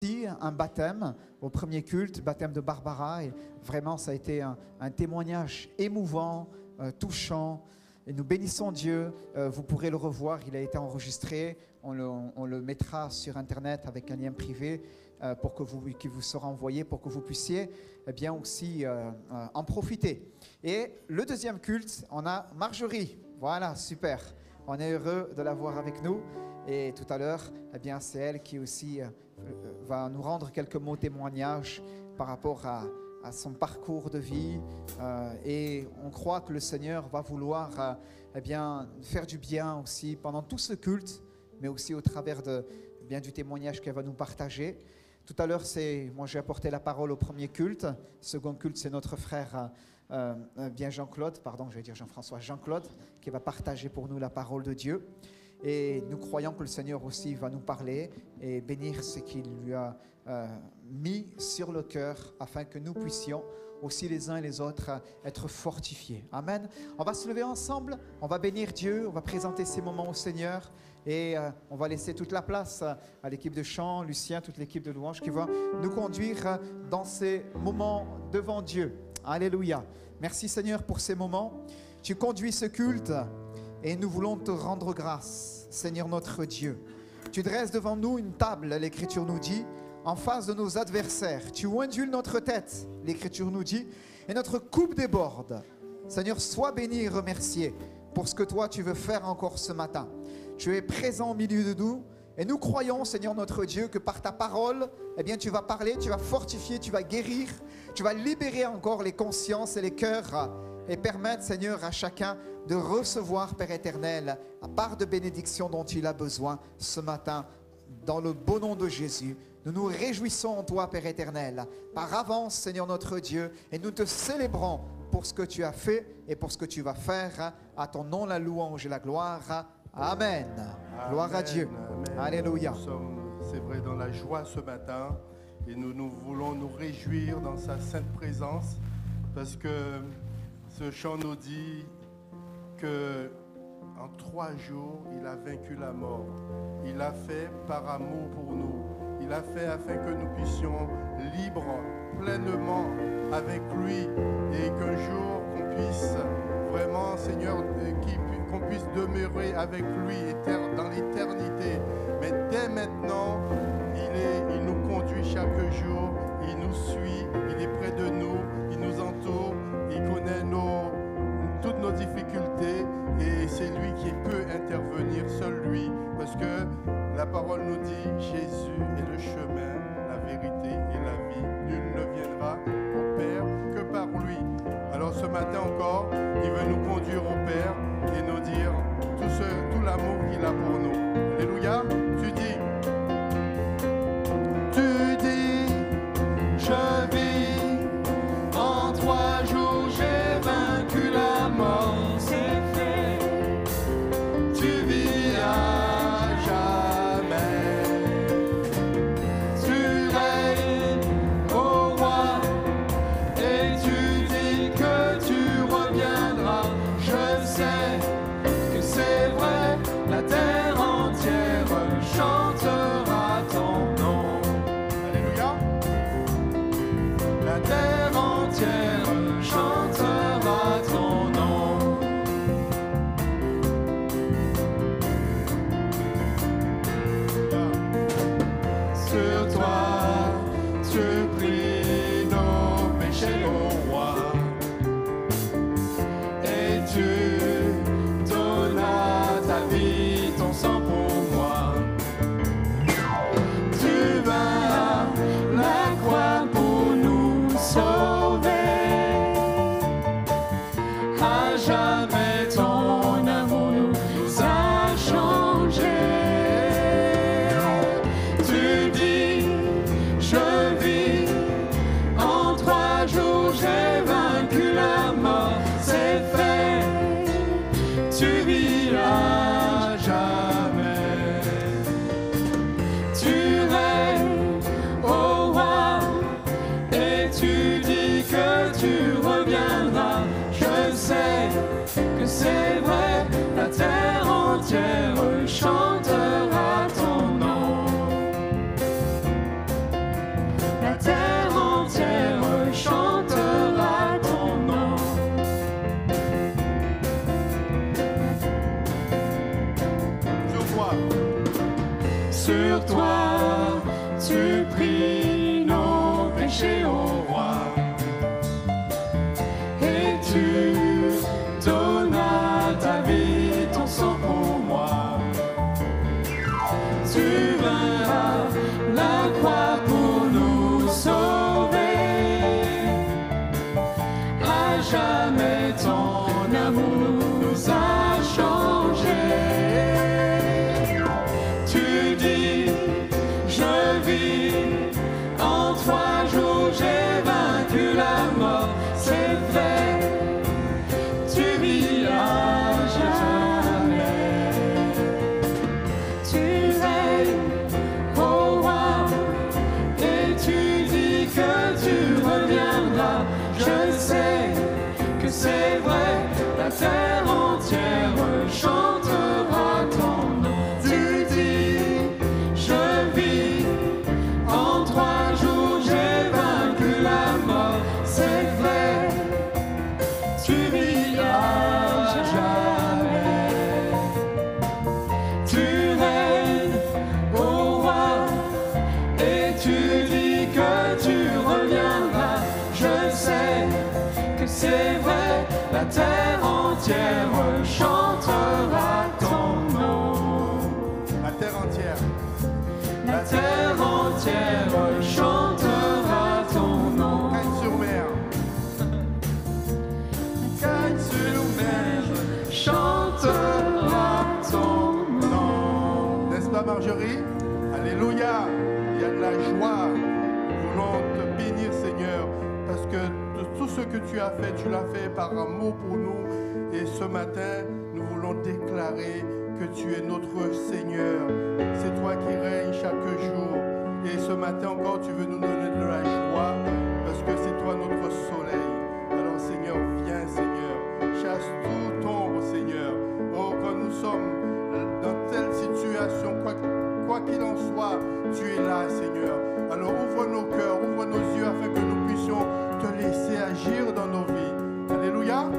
un baptême au premier culte, baptême de Barbara, et vraiment ça a été un témoignage émouvant, touchant, et nous bénissons Dieu. Vous pourrez le revoir, il a été enregistré, on le mettra sur internet avec un lien privé pour qui vous sera envoyé pour que vous puissiez bien aussi en profiter. Et le deuxième culte, on a Marjorie, voilà, super, on est heureux de la voir avec nous. Et tout à l'heure, eh bien, c'est elle qui aussi va nous rendre quelques mots témoignages par rapport à son parcours de vie. Et on croit que le Seigneur va vouloir eh bien, faire du bien aussi pendant tout ce culte, mais aussi au travers du témoignage qu'elle va nous partager. Tout à l'heure, moi j'ai apporté la parole au premier culte. Second culte, c'est notre frère Jean-Claude, Jean-Claude, qui va partager pour nous la parole de Dieu. Et nous croyons que le Seigneur aussi va nous parler et bénir ce qu'il lui a mis sur le cœur afin que nous puissions aussi les uns et les autres être fortifiés. Amen. On va se lever ensemble, on va bénir Dieu, on va présenter ces moments au Seigneur et on va laisser toute la place à l'équipe de chant, Lucien, toute l'équipe de louange qui va nous conduire dans ces moments devant Dieu. Alléluia. Merci Seigneur pour ces moments. Tu conduis ce culte. Et nous voulons te rendre grâce, Seigneur notre Dieu. Tu dresses devant nous une table, l'Écriture nous dit, en face de nos adversaires. Tu ondules notre tête, l'Écriture nous dit, et notre coupe déborde. Seigneur, sois béni et remercié pour ce que toi tu veux faire encore ce matin. Tu es présent au milieu de nous et nous croyons, Seigneur notre Dieu, que par ta parole, eh bien, tu vas parler, tu vas fortifier, tu vas guérir, tu vas libérer encore les consciences et les cœurs et permettre, Seigneur, à chacun de recevoir, Père éternel, la part de bénédiction dont il a besoin ce matin, dans le beau nom de Jésus. Nous nous réjouissons en toi, Père éternel, par avance, Seigneur notre Dieu, et nous te célébrons pour ce que tu as fait et pour ce que tu vas faire. À ton nom, la louange et la gloire. Amen. Gloire à Dieu. Amen. Alléluia. Nous sommes, c'est vrai, dans la joie ce matin, et nous voulons nous réjouir dans sa sainte présence, parce que ce chant nous dit que en 3 jours, il a vaincu la mort. Il l'a fait par amour pour nous. Il l'a fait afin que nous puissions libres, pleinement avec lui, et qu'un jour qu'on puisse vraiment, Seigneur, qu'on puisse demeurer avec lui dans l'éternité. Mais dès maintenant, il nous conduit chaque jour, il nous suit, il est près de nous, il nous entoure, il connaît toutes nos difficultés, et c'est lui qui peut intervenir, seul lui, parce que la parole nous dit Jésus est le chemin, la vérité et la vie. Nul ne viendra au Père que par lui. Alors ce matin encore, il veut nous conduire au Père et nous dire tout l'amour qu'il a pour nous. Alléluia. Tu dis, je vis, en 3 jours j'ai vaincu la mort. C'est fait, tu vis à jamais. Tu règnes, ô roi, et tu dis que tu reviendras. Je sais que c'est vrai, la terre entière chantera ton nom. Alléluia. La terre entière chantera ton nom. Sur toi, tu pries nos péchés, ô roi, et tu donnas ta vie, ton sang pour moi. Tu vas la croix pour nous sauver. À jamais ton amour nous a changés. Tu dis, je vis, la croix pour nous sauver. À jamais ton amour nous a changés. Tu dis, je vis, en 3 jours j'ai vaincu la mort, c'est fait, tu vis à jamais. Tu règnes, ô roi, et tu dis que tu reviendras. Je sais que c'est vrai, la terre entière chantera ton nom. Tu dis, je vis, en 3 jours j'ai vaincu la mort, c'est vrai, tu vis à jamais. Tu règnes, ô roi, et tu dis que tu reviendras. Je sais que c'est vrai, la terre entière chantera ton nom. La terre entière. La terre entière chantera ton nom. Cagnes-sur-Mer. Cagnes-sur-Mer chantera ton nom. N'est-ce pas, Marjorie? Alléluia. Il y a de la joie. Nous voulons te bénir, Seigneur, parce que tout ce que tu as fait, tu l'as fait par amour pour nous. Et ce matin, nous voulons déclarer que tu es notre Seigneur. C'est toi qui règnes chaque jour. Et ce matin encore, tu veux nous donner de la joie parce que c'est toi notre soleil. Alors Seigneur, viens Seigneur. Chasse toute ombre Seigneur. Oh, quand nous sommes dans telle situation, quoi qu'il en soit, tu es là Seigneur. Alors ouvre nos cœurs, ouvre nos yeux afin que nous puissions te laisser agir dans nos vies. Alléluia.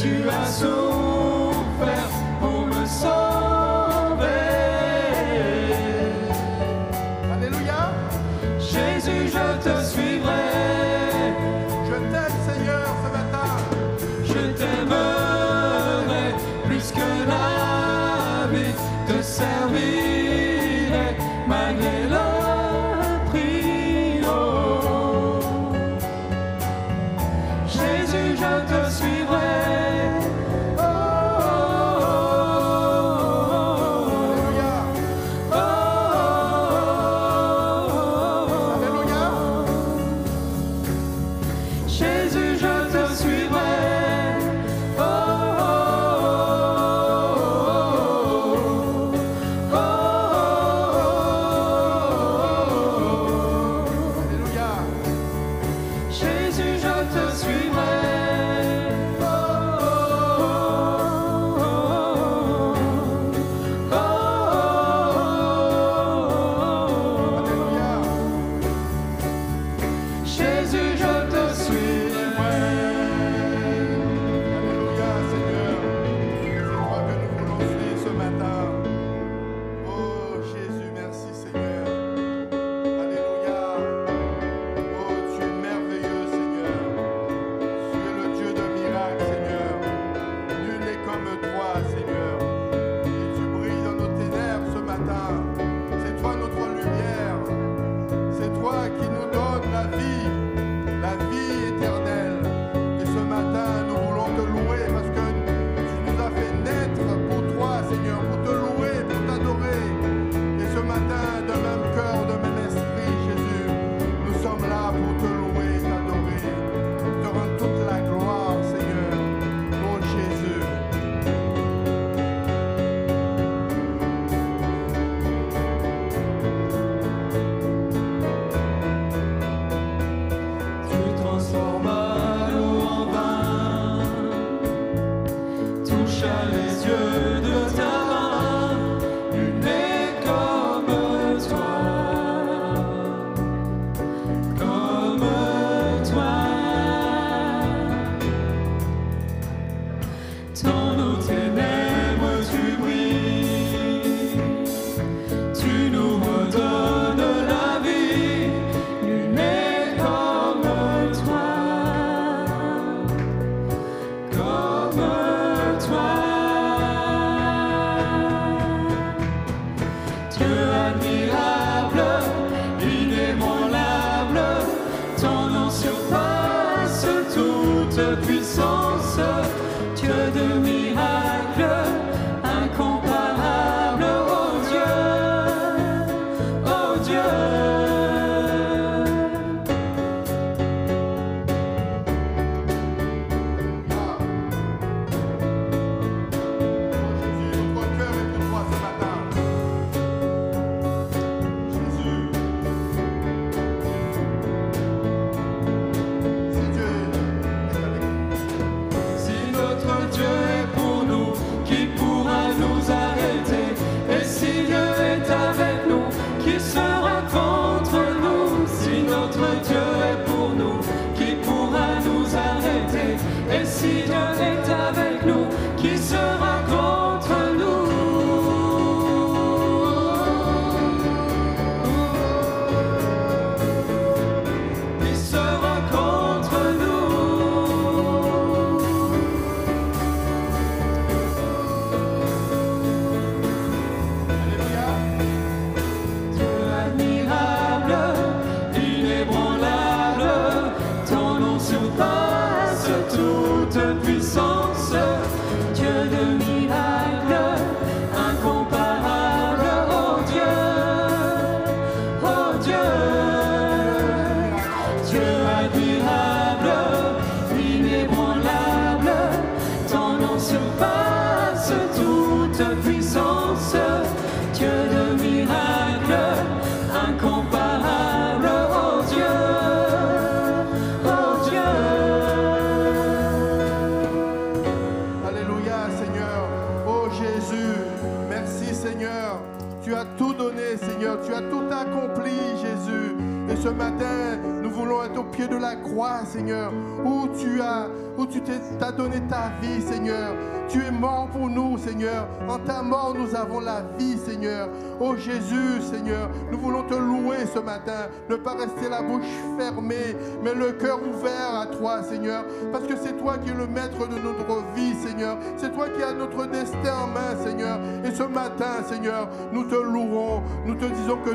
tu as souffert pour me sauver. Alléluia. Jésus, je te suivrai. Je t'aime, Seigneur, ce matin. Je t'aimerai plus que la vie, te servirai malgré le prix. Oh. Jésus, je te suivrai. Oh, oh, oh, Alléluia. oh, oh, oh. Alléluia. Jésus, je te suivrai. Oh, oh, oh, oh, oh. Alléluia. Jésus, je te suivrai. Oh, oh, oh, oh. Alléluia. Jésus, je te suivrai. Alléluia, Seigneur. C'est toi que nous voulons suivre ce matin. Oh Jésus, merci Seigneur. Alléluia. Oh, tu es merveilleux, Seigneur. Tu es le Dieu de miracles, Seigneur. Nul n'est comme toi, Seigneur. Et tu brilles dans nos ténèbres ce matin. C'est toi notre lumière. C'est toi qui nous donne la vie éternelle. Et ce matin, nous voulons te louer parce que tu nous as fait naître pour toi, Seigneur, pour te louer, pour t'adorer. Et ce matin, de même cœur, de même esprit, Jésus, nous sommes là pour te louer, t'adorer, te rendre toute la gloire, Seigneur. Oh Jésus. Tu transformas l'eau en vin, toucha les yeux de ta main, nul n'est comme toi, comme toi. Dans nos ténèbres tu brilles, tu nous redonnes la vie, nul n'est comme toi, comme toi. Dieu admirable, inébranlable, ton nom surpasse toute puissance. Dieu de miracles, incomparable, oh Dieu, oh Dieu. Oh Jésus, notre cœur est pour toi ce matin. Jésus. Si Dieu est avec nous. Si notre Dieu est pour nous, qui pourra nous arrêter? Et si Dieu est avec nous, qui sera contre nous? Si notre Dieu est pour nous, qui pourra nous arrêter? Et si Dieu est avec nous, qui sera contre nous? Qui sera contre nous? Alléluia. Dieu admirable, inébranlable, ton nom surpasse toute puissance. Dieu de miracles, incomparable, oh Dieu, oh Dieu. Dieu admirable, inébranlable, ton nom surpasse toute puissance. Dieu de miracles, incomparable, oh Dieu, oh Dieu. Alléluia, Seigneur. Oh Jésus, merci Seigneur. Tu as tout donné, Seigneur. Tu as tout accompli, Jésus. Et ce matin, nous voulons être au pied de la croix, Seigneur, où tu as où tu t'as donné ta vie, Seigneur. Tu es mort pour nous, Seigneur. En ta mort, nous avons la vie, Seigneur. Oh Jésus, Seigneur, nous voulons te louer ce matin. Ne pas rester la bouche fermée, mais le cœur ouvert à toi, Seigneur. Parce que c'est toi qui es le maître de notre vie, Seigneur. C'est toi qui as notre destin en main, Seigneur. Et ce matin, Seigneur, nous te louerons. Nous te disons que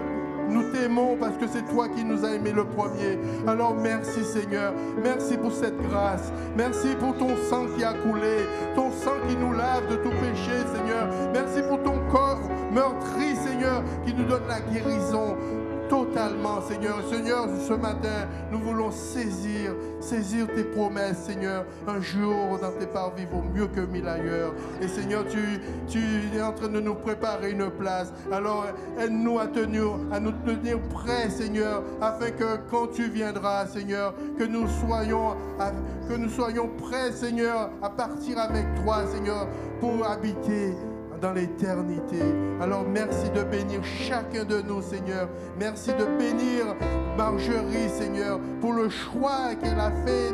nous t'aimons parce que c'est toi qui nous as aimés le premier. Alors merci Seigneur, merci pour cette grâce. Merci pour ton sang qui a coulé, ton sang qui nous lave de tout péché, Seigneur. Merci pour ton corps meurtri, Seigneur, qui nous donne la guérison totalement, Seigneur. Seigneur, ce matin, nous voulons saisir tes promesses, Seigneur. Un jour dans tes parvis vaut mieux que 1000 ailleurs. Et Seigneur, tu es en train de nous préparer une place. Alors, aide-nous à nous tenir prêts, Seigneur, afin que quand tu viendras, Seigneur, que nous soyons prêts, Seigneur, à partir avec toi, Seigneur, pour habiter dans l'éternité. Alors merci de bénir chacun de nous, Seigneur. Merci de bénir Marjorie, Seigneur, pour le choix qu'elle a fait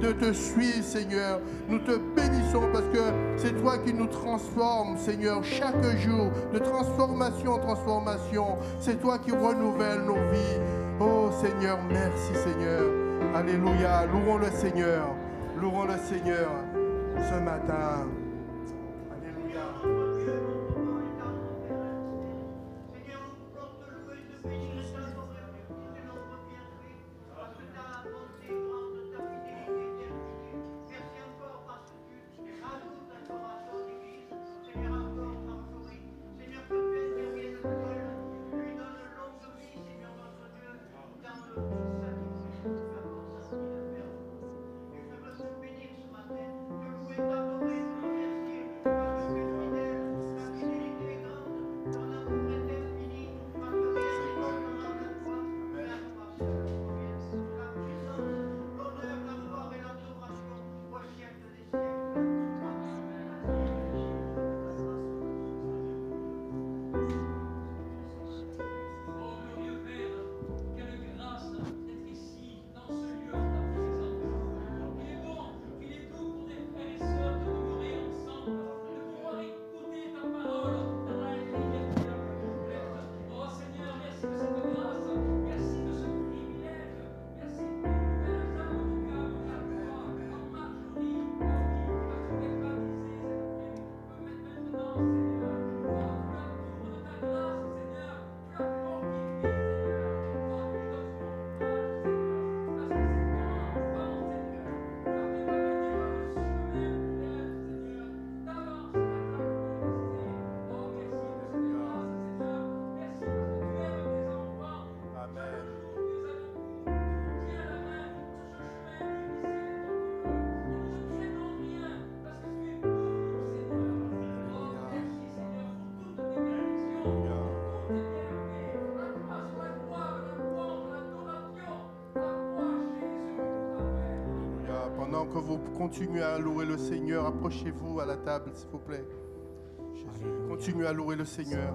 de te suivre, Seigneur. Nous te bénissons parce que c'est toi qui nous transformes, Seigneur, chaque jour, de transformation en transformation. C'est toi qui renouvelles nos vies. Oh Seigneur, merci Seigneur. Alléluia. Louons le Seigneur. Louons le Seigneur ce matin. Pendant que vous continuez à louer le Seigneur, approchez-vous à la table, s'il vous plaît. Continuez à louer le Seigneur.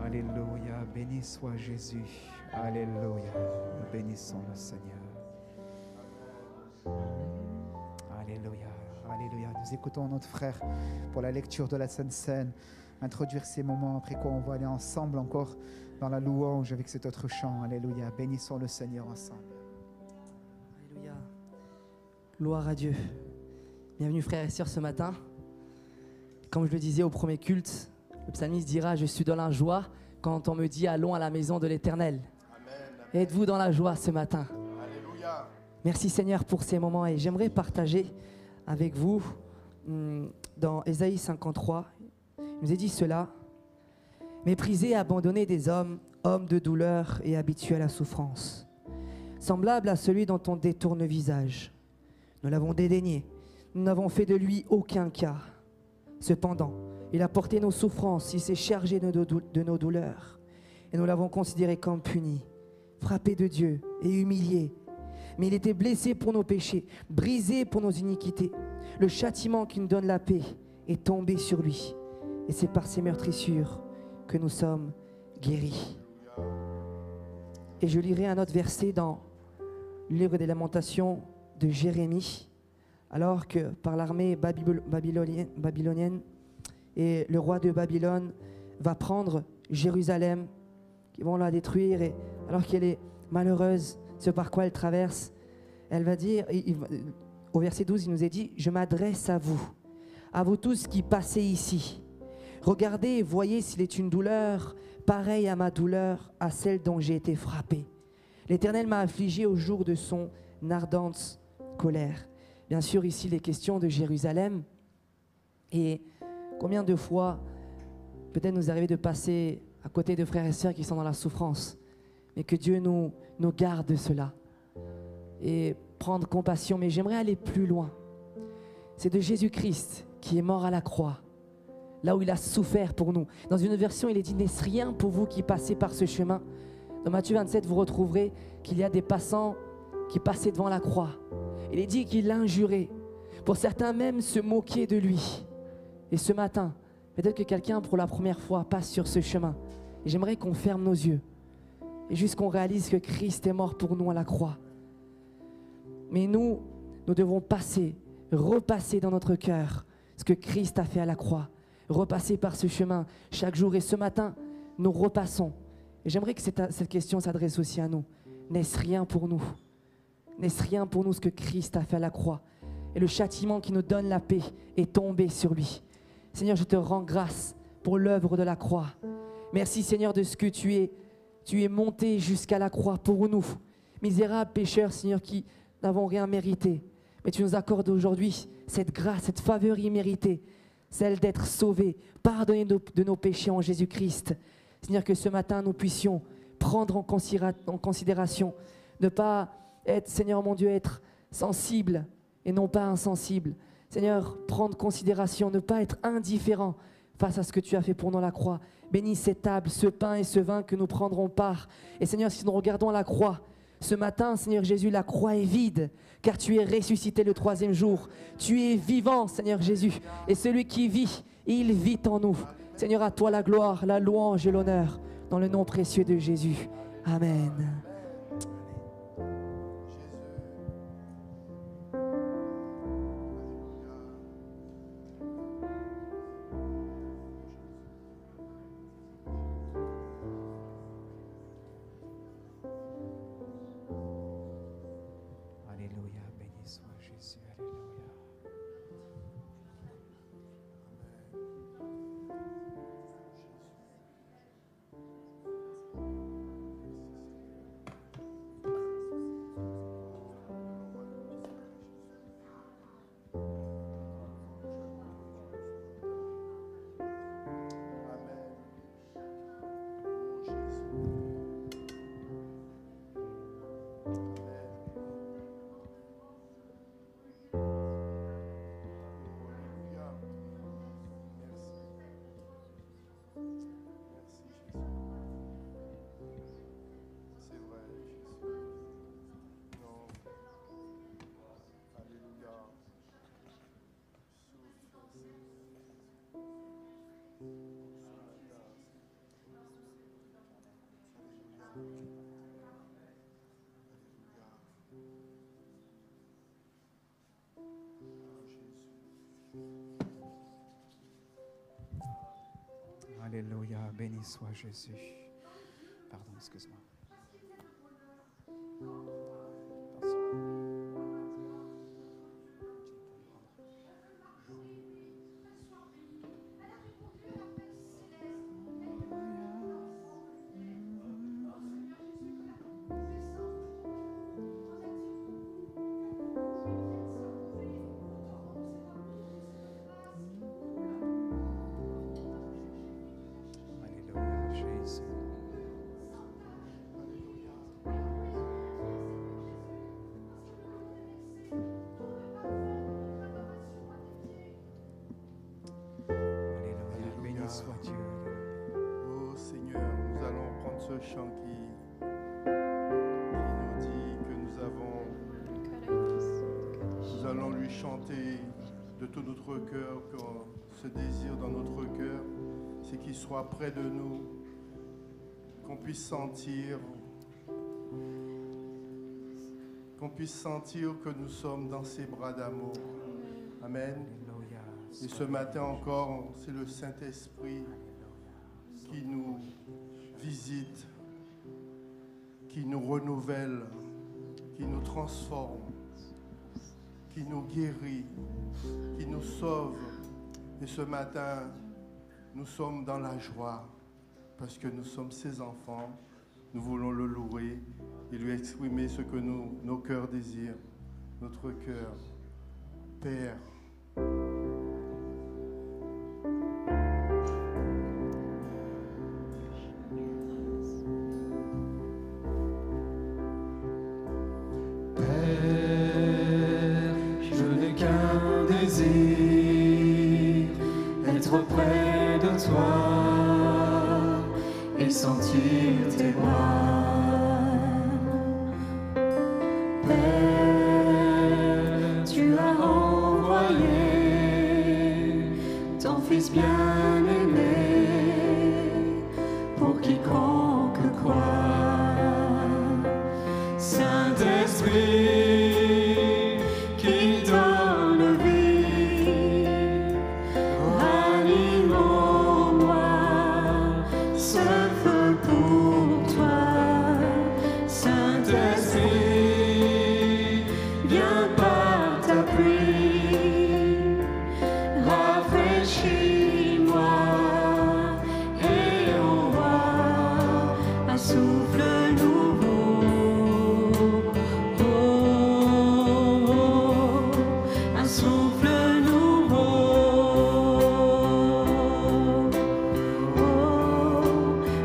Alléluia, béni soit Jésus. Alléluia, nous bénissons le Seigneur. Alléluia, alléluia. Nous écoutons notre frère pour la lecture de la Sainte Seine, introduire ces moments, après quoi on va aller ensemble encore dans la louange avec cet autre chant. Alléluia, bénissons le Seigneur ensemble. Alléluia, gloire à Dieu. Bienvenue frères et sœurs ce matin. Comme je le disais au premier culte, le psalmiste dira « Je suis dans la joie quand on me dit « Allons à la maison de l'Éternel ». Êtes-vous dans la joie ce matin? Alléluia. Merci Seigneur pour ces moments et j'aimerais partager avec vous dans Ésaïe 53. Il nous est dit cela: méprisés et abandonnés des hommes, hommes de douleur et habitués à la souffrance, semblable à celui dont on détourne le visage. Nous l'avons dédaigné, nous n'avons fait de lui aucun cas. Cependant, il a porté nos souffrances, il s'est chargé de nos douleurs et nous l'avons considéré comme puni, frappé de Dieu et humilié. Mais il était blessé pour nos péchés, brisé pour nos iniquités. Le châtiment qui nous donne la paix est tombé sur lui. Et c'est par ses meurtrissures que nous sommes guéris. Et je lirai un autre verset dans le livre des Lamentations de Jérémie. Alors que par l'armée babylonienne et le roi de Babylone va prendre Jérusalem, qui vont la détruire, et alors qu'elle est malheureuse, ce par quoi elle traverse, elle va dire, au verset 12, il nous est dit: je m'adresse à vous tous qui passez ici. Regardez et voyez s'il est une douleur pareille à ma douleur, à celle dont j'ai été frappé. L'Éternel m'a affligé au jour de son ardente colère. Bien sûr, ici, il est question de Jérusalem. Et combien de fois, peut-être nous arrive de passer à côté de frères et sœurs qui sont dans la souffrance, mais que Dieu nous garde de cela et prendre compassion. Mais j'aimerais aller plus loin. C'est de Jésus-Christ qui est mort à la croix, là où il a souffert pour nous. Dans une version, il est dit: n'est-ce rien pour vous qui passez par ce chemin? Dans Matthieu 27, vous retrouverez qu'il y a des passants qui passaient devant la croix. Il est dit qu'il l'injurait. Pour certains même se moquaient de lui. Et ce matin, peut-être que quelqu'un pour la première fois passe sur ce chemin. Et j'aimerais qu'on ferme nos yeux et juste qu'on réalise que Christ est mort pour nous à la croix. Mais nous devons repasser dans notre cœur ce que Christ a fait à la croix. Repasser par ce chemin chaque jour. Et ce matin, nous repassons. Et j'aimerais que cette question s'adresse aussi à nous. N'est-ce rien pour nous? N'est-ce rien pour nous ce que Christ a fait à la croix? Et le châtiment qui nous donne la paix est tombé sur lui. Seigneur, je te rends grâce pour l'œuvre de la croix. Merci Seigneur de ce que tu es monté jusqu'à la croix pour nous, misérables pécheurs, Seigneur, qui n'avons rien mérité. Mais tu nous accordes aujourd'hui cette grâce, cette faveur imméritée, celle d'être sauvés, pardonnés de nos péchés en Jésus-Christ. Seigneur, que ce matin nous puissions prendre en considération, ne pas être, Seigneur mon Dieu, être sensible et non pas insensible. Seigneur, prendre considération, ne pas être indifférent face à ce que tu as fait pour nous à la croix. Bénis cette table, ce pain et ce vin que nous prendrons part. Et Seigneur, si nous regardons à la croix, ce matin, Seigneur Jésus, la croix est vide, car tu es ressuscité le 3e jour. Tu es vivant, Seigneur Jésus. Et celui qui vit, il vit en nous. Seigneur, à toi la gloire, la louange et l'honneur, dans le nom précieux de Jésus. Amen. Alléluia, béni soit Jésus, alléluia. Alléluia, béni soit Jésus. Pardon, excuse-moi. chant qui nous dit que nous allons lui chanter de tout notre cœur, que ce désir dans notre cœur, c'est qu'il soit près de nous, qu'on puisse sentir que nous sommes dans ses bras d'amour. Amen. Et ce matin encore, c'est le Saint-Esprit qui nous visite, qui nous renouvelle, qui nous transforme, qui nous guérit, qui nous sauve. Et ce matin, nous sommes dans la joie parce que nous sommes ses enfants. Nous voulons le louer et lui exprimer ce que nos cœurs désirent, notre cœur. Père, je n'ai qu'un désir, être près de toi et sentir tes bras. Père, tu as envoyé ton Fils bien-aimé pour quiconque croit. Saint-Esprit qui donne vie, ranime en moi ce feu pour toi. Saint-Esprit, viens par ta pluie, rafraîchis-moi et envoie un souffle nouveau. Un souffle nouveau,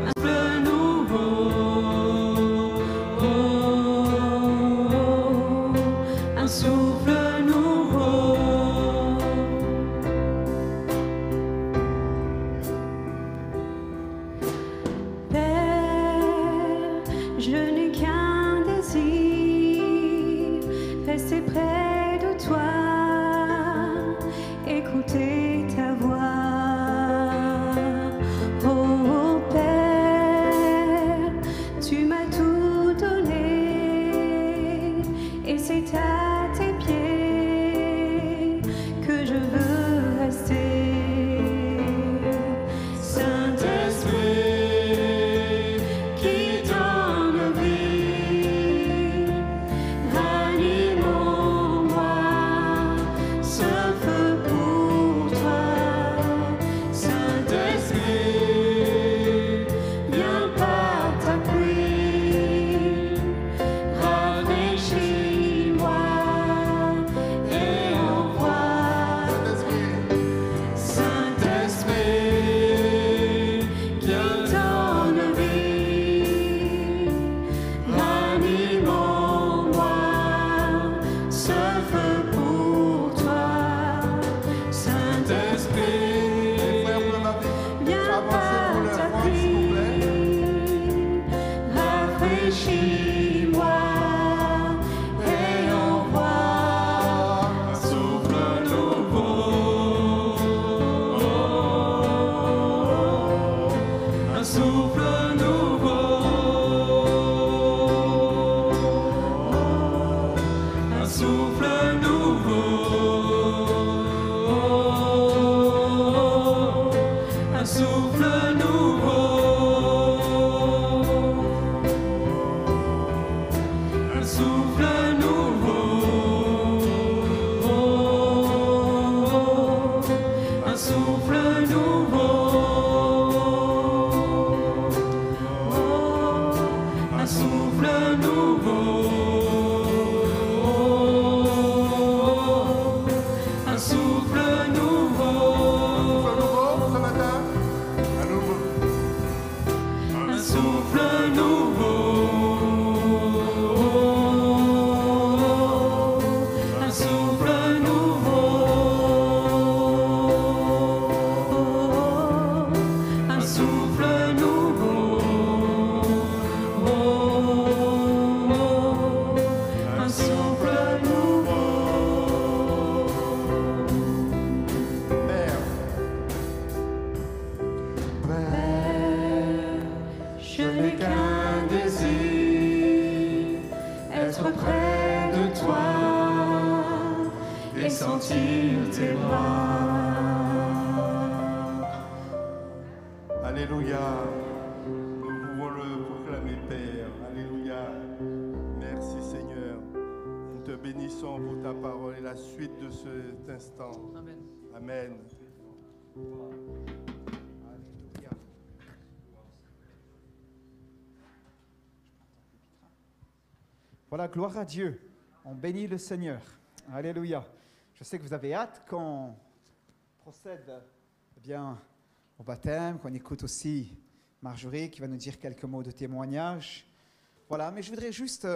un souffle nouveau, un souffle nouveau. Père, je n'ai qu'un désir, rester près de toi, écouter ta voix. Oh Père, tu m'as tout donné et c'est à tes pieds que je veux rester. Saint-Esprit qui donne vie, ranime en moi ce feu pour toi. Saint-Esprit, viens par ta pluie, rafraîchis-moi et sentir tes bras. Alléluia. Nous pouvons le proclamer, Père. Alléluia. Merci, Seigneur. Nous te bénissons pour ta parole et la suite de cet instant. Amen. Amen. Alléluia. Voilà, gloire à Dieu. On bénit le Seigneur. Alléluia. Je sais que vous avez hâte qu'on procède bien au baptême, qu'on écoute aussi Marjorie qui va nous dire quelques mots de témoignage. Voilà, mais je voudrais juste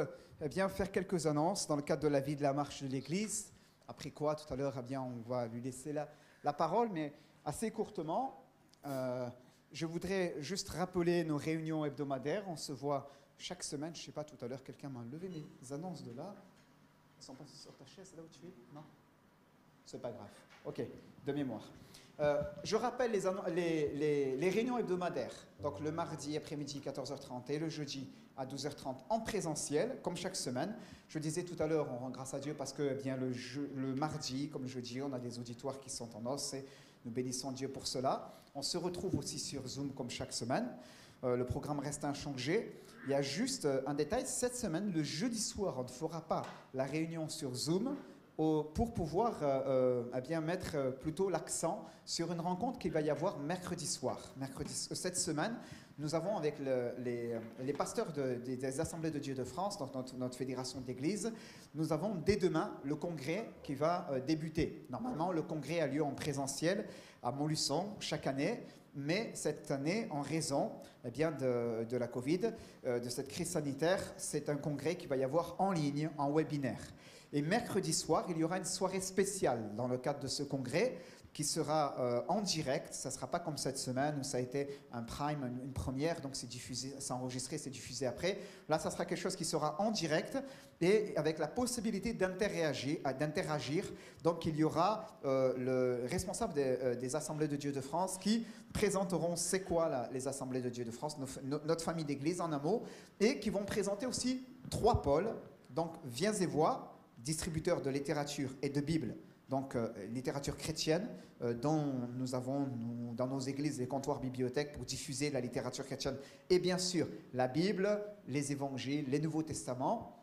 bien faire quelques annonces dans le cadre de la vie de la marche de l'Église. Après quoi, tout à l'heure, bien, on va lui laisser la parole, mais assez courtement, je voudrais juste rappeler nos réunions hebdomadaires. On se voit chaque semaine. Je ne sais pas, tout à l'heure, quelqu'un m'a levé mes annonces de là. Elles sont passées sur ta chaise, là où tu es? Non? C'est pas grave. Ok, de mémoire. Je rappelle les réunions hebdomadaires. Donc le mardi après-midi 14h30 et le jeudi à 12h30 en présentiel, comme chaque semaine. Je disais tout à l'heure, on rend grâce à Dieu parce que bien, le mardi, comme le jeudi, on a des auditoires qui sont en os et nous bénissons Dieu pour cela. On se retrouve aussi sur Zoom comme chaque semaine. Le programme reste inchangé. Il y a juste un détail, cette semaine, le jeudi soir, on ne fera pas la réunion sur Zoom pour pouvoir bien mettre plutôt l'accent sur une rencontre qu'il va y avoir mercredi soir. Cette semaine, nous avons avec les pasteurs des Assemblées de Dieu de France, donc notre fédération d'église, nous avons dès demain le congrès qui va débuter. Normalement, le congrès a lieu en présentiel à Montluçon chaque année, mais cette année, en raison bien, de la Covid, de cette crise sanitaire, c'est un congrès qui va y avoir en ligne, en webinaire. Et mercredi soir, il y aura une soirée spéciale dans le cadre de ce congrès qui sera en direct. Ça ne sera pas comme cette semaine où ça a été un prime, une première, donc c'est diffusé, c'est enregistré, c'est diffusé après. Là, ça sera quelque chose qui sera en direct et avec la possibilité d'interagir. Donc, il y aura le responsable des Assemblées de Dieu de France qui présenteront c'est quoi les Assemblées de Dieu de France, notre famille d'église en un mot, et qui vont présenter aussi 3 pôles. Donc, Viens et Vois, distributeur de littérature et de Bible, donc littérature chrétienne, dont nous avons dans nos églises des comptoirs bibliothèques pour diffuser la littérature chrétienne, et bien sûr la Bible, les évangiles, les Nouveaux Testaments.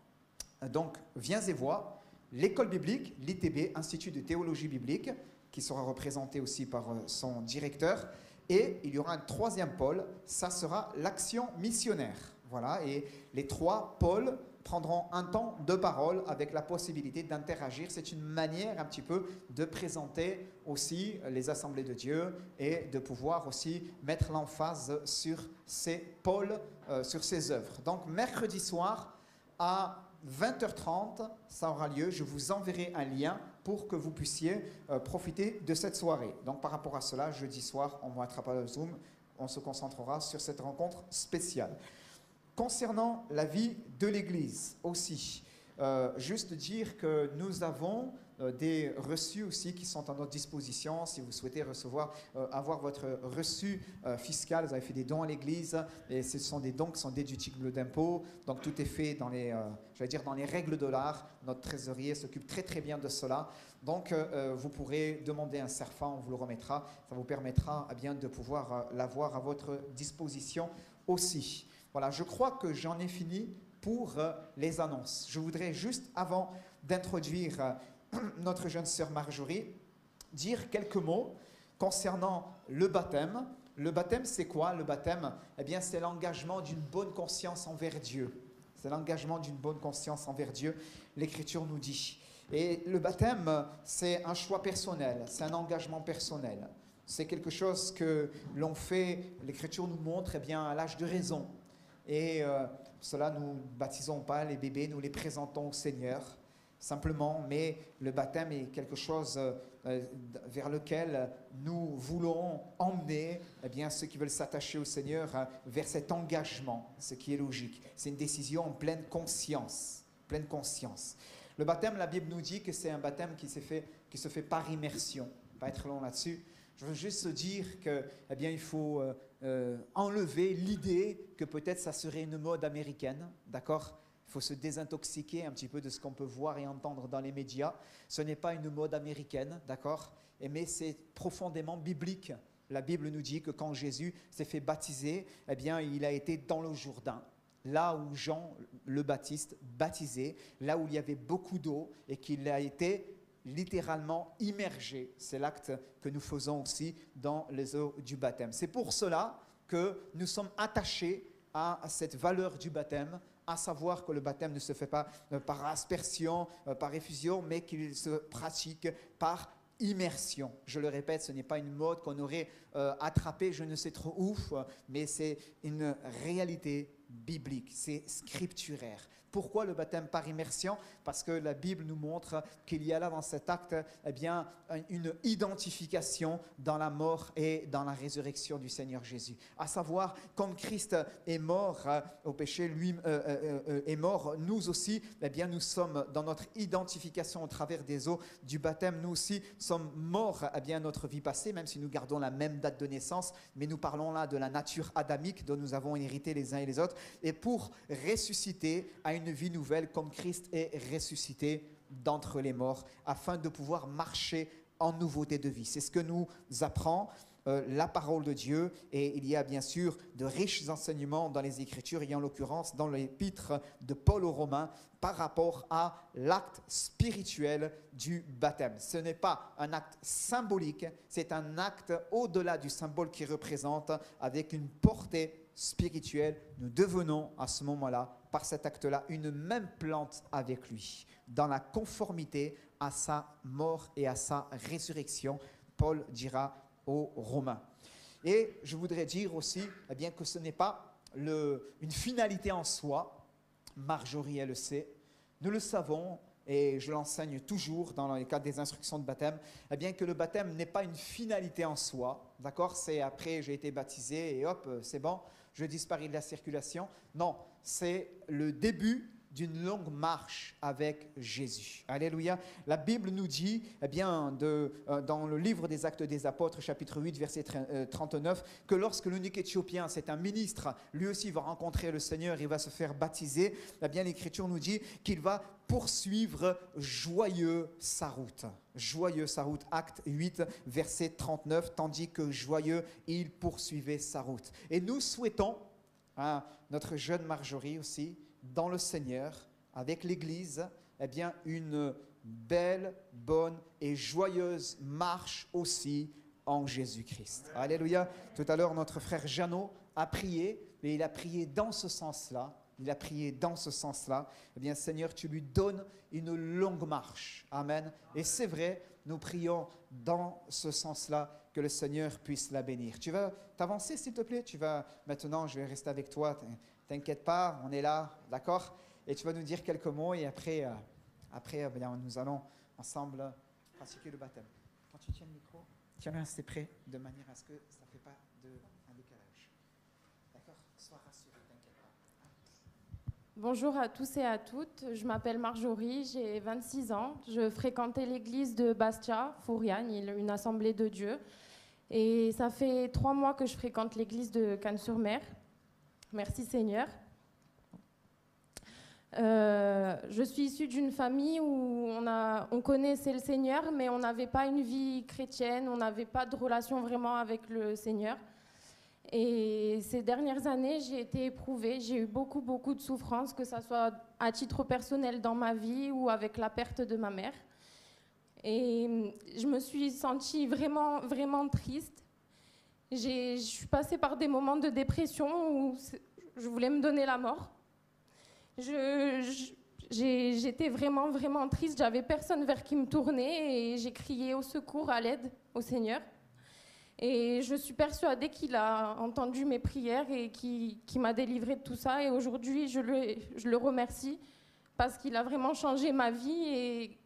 Donc Viens et Vois, l'école biblique, l'ITB, Institut de théologie biblique, qui sera représenté aussi par son directeur, et il y aura un 3e pôle, ça sera l'action missionnaire. Voilà, et les 3 pôles prendront un temps de parole avec la possibilité d'interagir. C'est une manière un petit peu de présenter aussi les assemblées de Dieu et de pouvoir aussi mettre l'emphase sur ces pôles, sur ces œuvres. Donc mercredi soir à 20h30, ça aura lieu. Je vous enverrai un lien pour que vous puissiez profiter de cette soirée. Donc par rapport à cela, jeudi soir, on ne mettra pas le Zoom, on se concentrera sur cette rencontre spéciale. Concernant la vie de l'Église aussi, juste dire que nous avons des reçus aussi qui sont à notre disposition. Si vous souhaitez avoir votre reçu fiscal, vous avez fait des dons à l'Église et ce sont des dons qui sont déductibles d'impôts. Donc tout est fait dans les règles de l'art. Notre trésorier s'occupe très très bien de cela. Donc vous pourrez demander un serfin, on vous le remettra. Ça vous permettra bien de pouvoir l'avoir à votre disposition aussi. Voilà, je crois que j'en ai fini pour les annonces. Je voudrais juste, avant d'introduire notre jeune sœur Marjorie, dire quelques mots concernant le baptême. Le baptême, c'est quoi? Le baptême, eh bien, c'est l'engagement d'une bonne conscience envers Dieu. C'est l'engagement d'une bonne conscience envers Dieu, l'Écriture nous dit. Et le baptême, c'est un choix personnel, c'est un engagement personnel. C'est quelque chose que l'on fait, l'Écriture nous montre eh bien, à l'âge de raison. Et cela, nous ne baptisons pas les bébés, nous les présentons au Seigneur, simplement. Mais le baptême est quelque chose vers lequel nous voulons emmener eh bien, ceux qui veulent s'attacher au Seigneur vers cet engagement, ce qui est logique. C'est une décision en pleine conscience. Pleine conscience. Le baptême, la Bible nous dit que c'est un baptême qui se fait par immersion. Pas être long là-dessus. Je veux juste dire que, eh bien, il faut enlever l'idée que peut-être ça serait une mode américaine, d'accord? Il faut se désintoxiquer un petit peu de ce qu'on peut voir et entendre dans les médias. Ce n'est pas une mode américaine, d'accord? Mais c'est profondément biblique. La Bible nous dit que quand Jésus s'est fait baptiser, eh bien, il a été dans le Jourdain, là où Jean le Baptiste baptisait, là où il y avait beaucoup d'eau et qu'il a été littéralement immergé. C'est l'acte que nous faisons aussi dans les eaux du baptême. C'est pour cela que nous sommes attachés à cette valeur du baptême, à savoir que le baptême ne se fait pas par aspersion, par effusion, mais qu'il se pratique par immersion. Je le répète, ce n'est pas une mode qu'on aurait attrapée je ne sais trop où, mais c'est une réalité biblique, c'est scripturaire. Pourquoi le baptême par immersion? Parce que la Bible nous montre qu'il y a là dans cet acte eh bien, une identification dans la mort et dans la résurrection du Seigneur Jésus. À savoir, comme Christ est mort au péché, lui est mort, nous aussi, eh bien, nous sommes dans notre identification au travers des eaux du baptême. Nous aussi sommes morts eh bien, à notre vie passée, même si nous gardons la même date de naissance, mais nous parlons là de la nature adamique dont nous avons hérité les uns et les autres, et pour ressusciter à une vie nouvelle comme Christ est ressuscité d'entre les morts, afin de pouvoir marcher en nouveauté de vie. C'est ce que nous apprend la parole de Dieu, et il y a bien sûr de riches enseignements dans les Écritures, et en l'occurrence dans l'épître de Paul aux Romains, par rapport à l'acte spirituel du baptême. Ce n'est pas un acte symbolique, c'est un acte au-delà du symbole qui représente, avec une portée spirituelle. Nous devenons à ce moment-là, par cet acte-là, une même plante avec lui, dans la conformité à sa mort et à sa résurrection, Paul dira aux Romains. Et je voudrais dire aussi eh bien, que ce n'est pas une finalité en soi. Marjorie, elle le sait. Nous le savons, et je l'enseigne toujours dans le cadre des instructions de baptême, eh bien, que le baptême n'est pas une finalité en soi. D'accord? C'est après, j'ai été baptisé et hop, c'est bon, je disparais de la circulation. Non, c'est le début d'une longue marche avec Jésus. Alléluia. La Bible nous dit, eh bien, dans le livre des Actes des Apôtres, chapitre 8, verset 39, que lorsque l'eunuque éthiopien, c'est un ministre, lui aussi va rencontrer le Seigneur, il va se faire baptiser, eh bien, l'Écriture nous dit qu'il va poursuivre joyeux sa route. Joyeux sa route, acte 8, verset 39, tandis que joyeux, il poursuivait sa route. Et nous souhaitons, notre jeune Marjorie aussi, dans le Seigneur, avec l'Église, eh bien, une belle, bonne et joyeuse marche aussi en Jésus-Christ. Alléluia. Tout à l'heure, notre frère Jeannot a prié, mais il a prié dans ce sens-là. Il a prié dans ce sens-là. Eh bien, Seigneur, tu lui donnes une longue marche. Amen. Et c'est vrai, nous prions dans ce sens-là, que le Seigneur puisse la bénir. Tu vas t'avancer, s'il te plaît? Tu vas, maintenant, je vais rester avec toi. T'inquiète pas, on est là, d'accord? Et tu vas nous dire quelques mots, et après nous allons ensemble pratiquer le baptême. Quand tu tiens le micro, tiens-le assez près, de manière à ce que ça ne fait pas un décalage. D'accord? Sois rassuré, t'inquiète pas. Bonjour à tous et à toutes, je m'appelle Marjorie, j'ai 26 ans. Je fréquentais l'église de Bastia, Fouriane, une assemblée de Dieu. Et ça fait 3 mois que je fréquente l'église de Cannes-sur-Mer. Merci Seigneur. Je suis issue d'une famille où on connaissait le Seigneur, mais on n'avait pas une vie chrétienne, on n'avait pas de relation vraiment avec le Seigneur. Et ces dernières années, j'ai été éprouvée, j'ai eu beaucoup de souffrances, que ce soit à titre personnel dans ma vie ou avec la perte de ma mère. Et je me suis sentie vraiment triste. Je suis passée par des moments de dépression où je voulais me donner la mort. J'étais vraiment triste, j'avais personne vers qui me tourner et j'ai crié au secours, à l'aide, au Seigneur. Et je suis persuadée qu'il a entendu mes prières et qu'il m'a délivrée de tout ça. Et aujourd'hui, je le remercie parce qu'il a vraiment changé ma vie et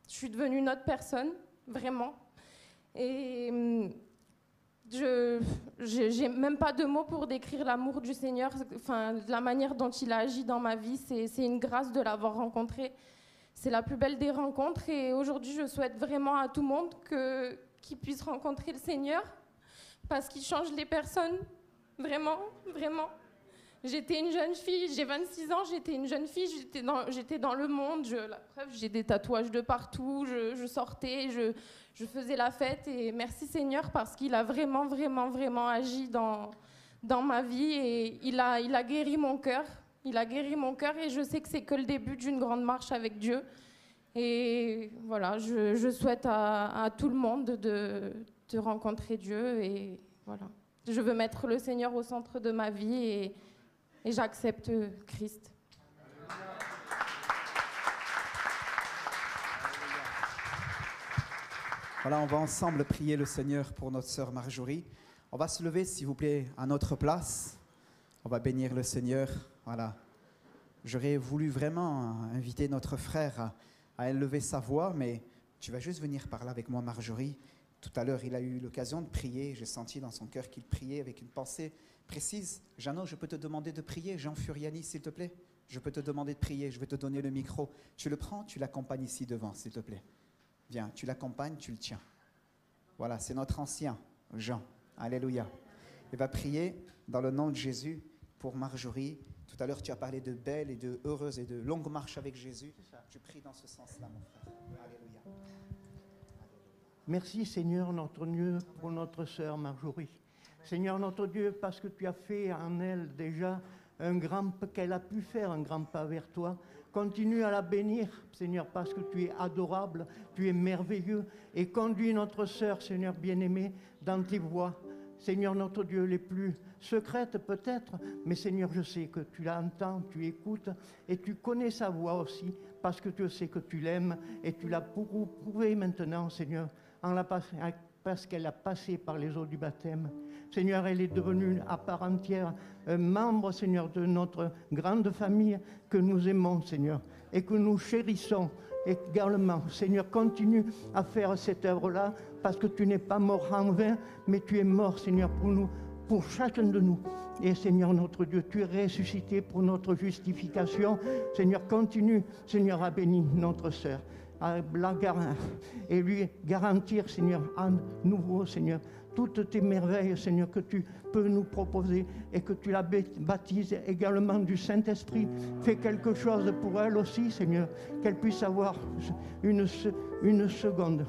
je suis devenue une autre personne, vraiment. Et j'ai même pas de mots pour décrire l'amour du Seigneur, enfin, la manière dont il a agi dans ma vie. C'est une grâce de l'avoir rencontré. C'est la plus belle des rencontres. Et aujourd'hui, je souhaite vraiment à tout le monde qu'ils puissent rencontrer le Seigneur parce qu'il change les personnes, vraiment. J'étais une jeune fille, j'ai 26 ans, j'étais une jeune fille, j'étais dans le monde. La preuve, j'ai des tatouages de partout, je sortais, je faisais la fête. Et merci Seigneur parce qu'il a vraiment, vraiment, vraiment agi dans ma vie. Et il a guéri mon cœur. Il a guéri mon cœur et je sais que c'est que le début d'une grande marche avec Dieu. Et voilà, je souhaite à tout le monde de rencontrer Dieu. Et voilà, je veux mettre le Seigneur au centre de ma vie et j'accepte Christ. Voilà, on va ensemble prier le Seigneur pour notre sœur Marjorie. On va se lever, s'il vous plaît, à notre place. On va bénir le Seigneur. Voilà. J'aurais voulu vraiment inviter notre frère à élever sa voix, mais tu vas juste venir par là avec moi, Marjorie. Tout à l'heure, il a eu l'occasion de prier. J'ai senti dans son cœur qu'il priait avec une pensée précise. Jeannot, je peux te demander de prier. Jean Furiani, s'il te plaît. Je peux te demander de prier. Je vais te donner le micro. Tu le prends, tu l'accompagnes ici devant, s'il te plaît. Viens, tu l'accompagnes, tu le tiens. Voilà, c'est notre ancien, Jean. Alléluia. Il va prier dans le nom de Jésus pour Marjorie. Tout à l'heure, tu as parlé de belles et de heureuses et de longues marches avec Jésus. Je prie dans ce sens-là, mon frère. Alléluia. Merci Seigneur notre Dieu pour notre sœur Marjorie. Seigneur notre Dieu, parce que tu as fait en elle déjà qu'elle a pu faire un grand pas vers toi. Continue à la bénir, Seigneur, parce que tu es adorable, tu es merveilleux. Et conduis notre sœur, Seigneur bien-aimé, dans tes voies. Seigneur notre Dieu, les plus secrètes peut-être, mais Seigneur, je sais que tu l'entends, tu écoutes et tu connais sa voix aussi, parce que tu sais que tu l'aimes et tu l'as prouvé maintenant, Seigneur, parce qu'elle a passé par les eaux du baptême. Seigneur, elle est devenue à part entière un membre, Seigneur, de notre grande famille que nous aimons, Seigneur, et que nous chérissons également. Seigneur, continue à faire cette œuvre-là, parce que tu n'es pas mort en vain, mais tu es mort, Seigneur, pour nous, pour chacun de nous. Et Seigneur notre Dieu, tu es ressuscité pour notre justification. Seigneur, continue, Seigneur, à bénir notre sœur, à la et lui garantir, Seigneur, à nouveau, Seigneur, toutes tes merveilles, Seigneur, que tu peux nous proposer et que tu la baptises également du Saint-Esprit. Fais quelque chose pour elle aussi, Seigneur, qu'elle puisse avoir une seconde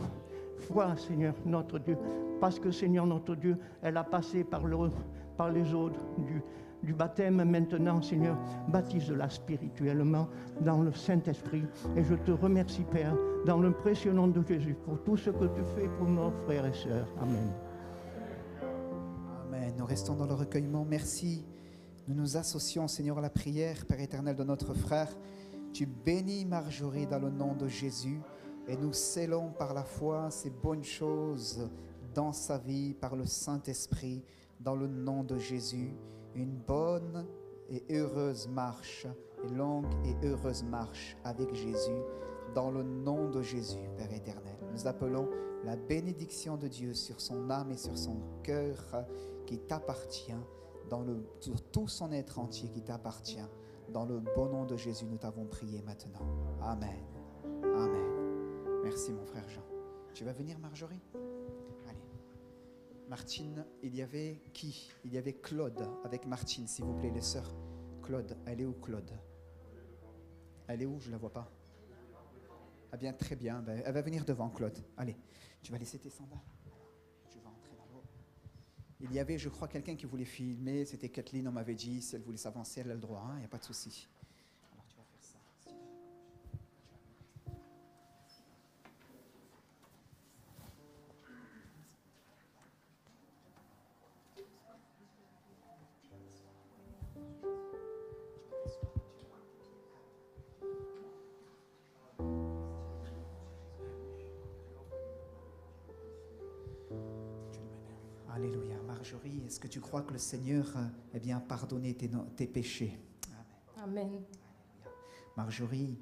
foi, Seigneur, notre Dieu. Parce que, Seigneur, notre Dieu, elle a passé par les eaux du baptême. Maintenant, Seigneur, baptise-la spirituellement dans le Saint-Esprit. Et je te remercie, Père, dans le précieux nom de Jésus, pour tout ce que tu fais pour nos frères et sœurs. Amen. Amen. Nous restons dans le recueillement. Merci. Nous nous associons, Seigneur, à la prière, Père éternel, de notre frère. Tu bénis Marjorie dans le nom de Jésus et nous scellons par la foi ces bonnes choses dans sa vie, par le Saint-Esprit, dans le nom de Jésus. Une bonne et heureuse marche, une longue et heureuse marche avec Jésus, dans le nom de Jésus, Père éternel. Nous appelons la bénédiction de Dieu sur son âme et sur son cœur qui t'appartient, sur tout son être entier qui t'appartient. Dans le bon nom de Jésus, nous t'avons prié maintenant. Amen. Amen. Merci mon frère Jean. Tu vas venir, Marjorie ? Allez. Martine, il y avait qui ? Il y avait Claude avec Martine, s'il vous plaît, les sœurs. Claude, elle est où Claude ? Elle est où ? Je ne la vois pas. Ah bien, très bien. Ben, elle va venir devant, Claude. Allez, tu vas laisser tes sandales. Tu vas entrer dans l'eau. Il y avait, je crois, quelqu'un qui voulait filmer. C'était Kathleen, on m'avait dit. Si elle voulait s'avancer, elle a le droit. Il n'y a pas de souci. Alors, tu vas faire ça. Alléluia. Marjorie, est-ce que tu crois que le Seigneur a bien pardonné tes péchés? Amen. Alléluia. Marjorie,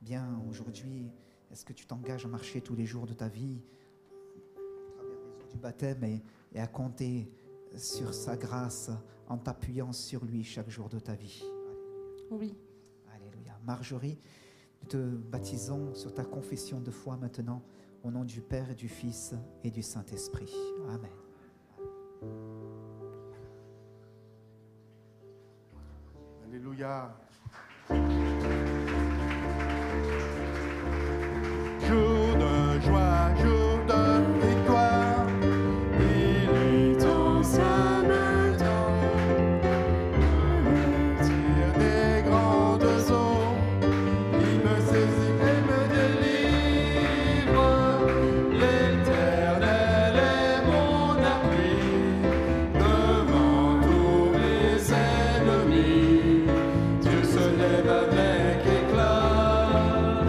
bien aujourd'hui, est-ce que tu t'engages à marcher tous les jours de ta vie à travers les eaux du baptême et à compter sur sa grâce en t'appuyant sur lui chaque jour de ta vie? Oui. Alléluia. Marjorie, nous te baptisons sur ta confession de foi maintenant, au nom du Père et du Fils et du Saint-Esprit. Amen. Alléluia. Jour de joie, jour de victoire, il étend sa main me tire des grandes eaux, il me saisit et me délivre. L'Éternel est mon appui devant tous mes ennemis. Dieu se lève avec éclat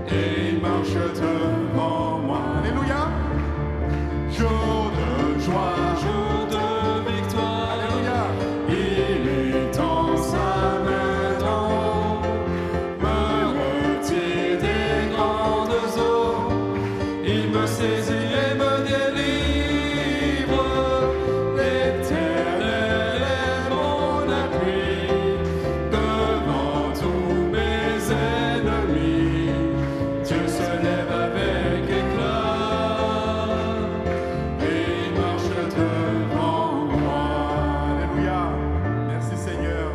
et il marche devant moi. Alléluia. Jour de joie, jour de victoire. Alléluia. Il étend sa main d'en haut, me retire des grandes eaux, il me saisit et me délivre. L'Éternel est mon appui devant tous mes ennemis. Dieu se lève avec éclat et il marche devant moi. Alléluia. Merci Seigneur.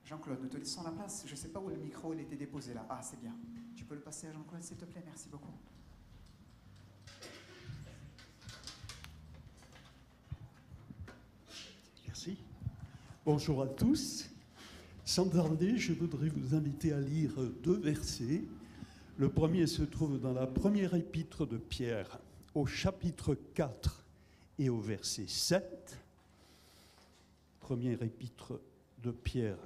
Jean-Claude, nous te laissons la place. Je ne sais pas où le micro il était déposé là. Ah, c'est bien. Tu peux le passer à Jean-Claude, s'il te plaît. Merci beaucoup. Merci. Bonjour à tous. Sans tarder, je voudrais vous inviter à lire 2 versets. Le premier se trouve dans la première épître de Pierre, au chapitre 4 et au verset 7. Première épître de Pierre,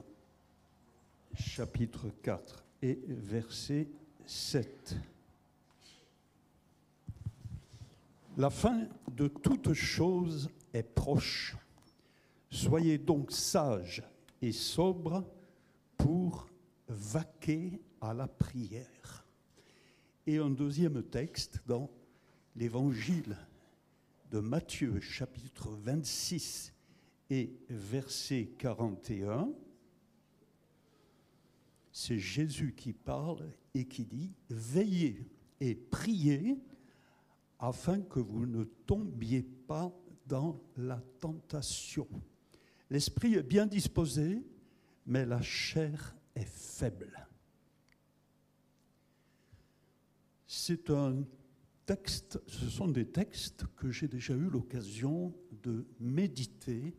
chapitre 4 et verset 7. La fin de toute chose est proche. Soyez donc sages et sobres pour vaquer à la prière. Et un deuxième texte dans l'évangile de Matthieu, chapitre 26 et verset 41. C'est Jésus qui parle et qui dit « Veillez et priez afin que vous ne tombiez pas dans la tentation. L'esprit est bien disposé, mais la chair est faible. » C'est un texte, ce sont des textes que j'ai déjà eu l'occasion de méditer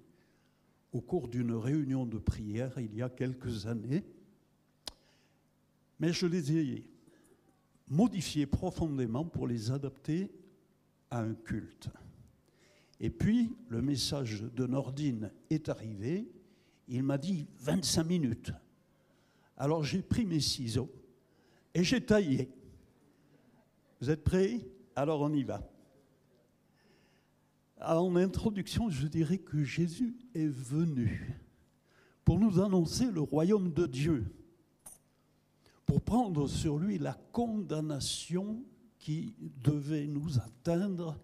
au cours d'une réunion de prière il y a quelques années. Mais je les ai modifiés profondément pour les adapter à un culte. Et puis, le message de Nordine est arrivé. Il m'a dit 25 minutes. Alors, j'ai pris mes ciseaux et j'ai taillé. Vous êtes prêts? Alors, on y va. En introduction, je dirais que Jésus est venu pour nous annoncer le royaume de Dieu, pour prendre sur lui la condamnation qui devait nous atteindre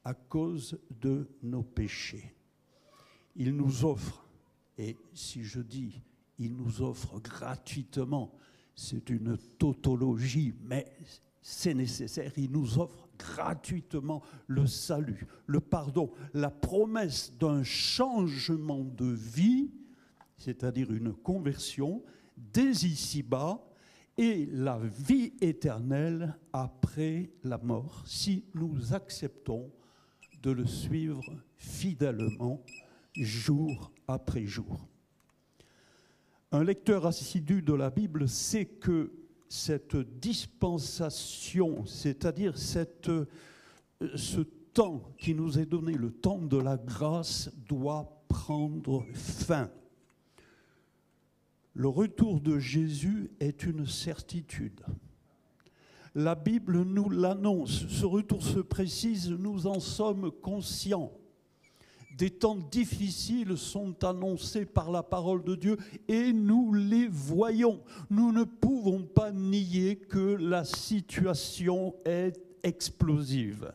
à cause de nos péchés. Il nous offre, et si je dis il nous offre gratuitement, c'est une tautologie, mais c'est nécessaire, il nous offre gratuitement le salut, le pardon, la promesse d'un changement de vie, c'est-à-dire une conversion dès ici-bas, et la vie éternelle après la mort, si nous acceptons de le suivre fidèlement, jour après jour. Un lecteur assidu de la Bible sait que cette dispensation, c'est-à-dire ce temps qui nous est donné, le temps de la grâce, doit prendre fin. Le retour de Jésus est une certitude. La Bible nous l'annonce. Ce retour se précise, nous en sommes conscients. Des temps difficiles sont annoncés par la parole de Dieu et nous les voyons. Nous ne pouvons pas nier que la situation est explosive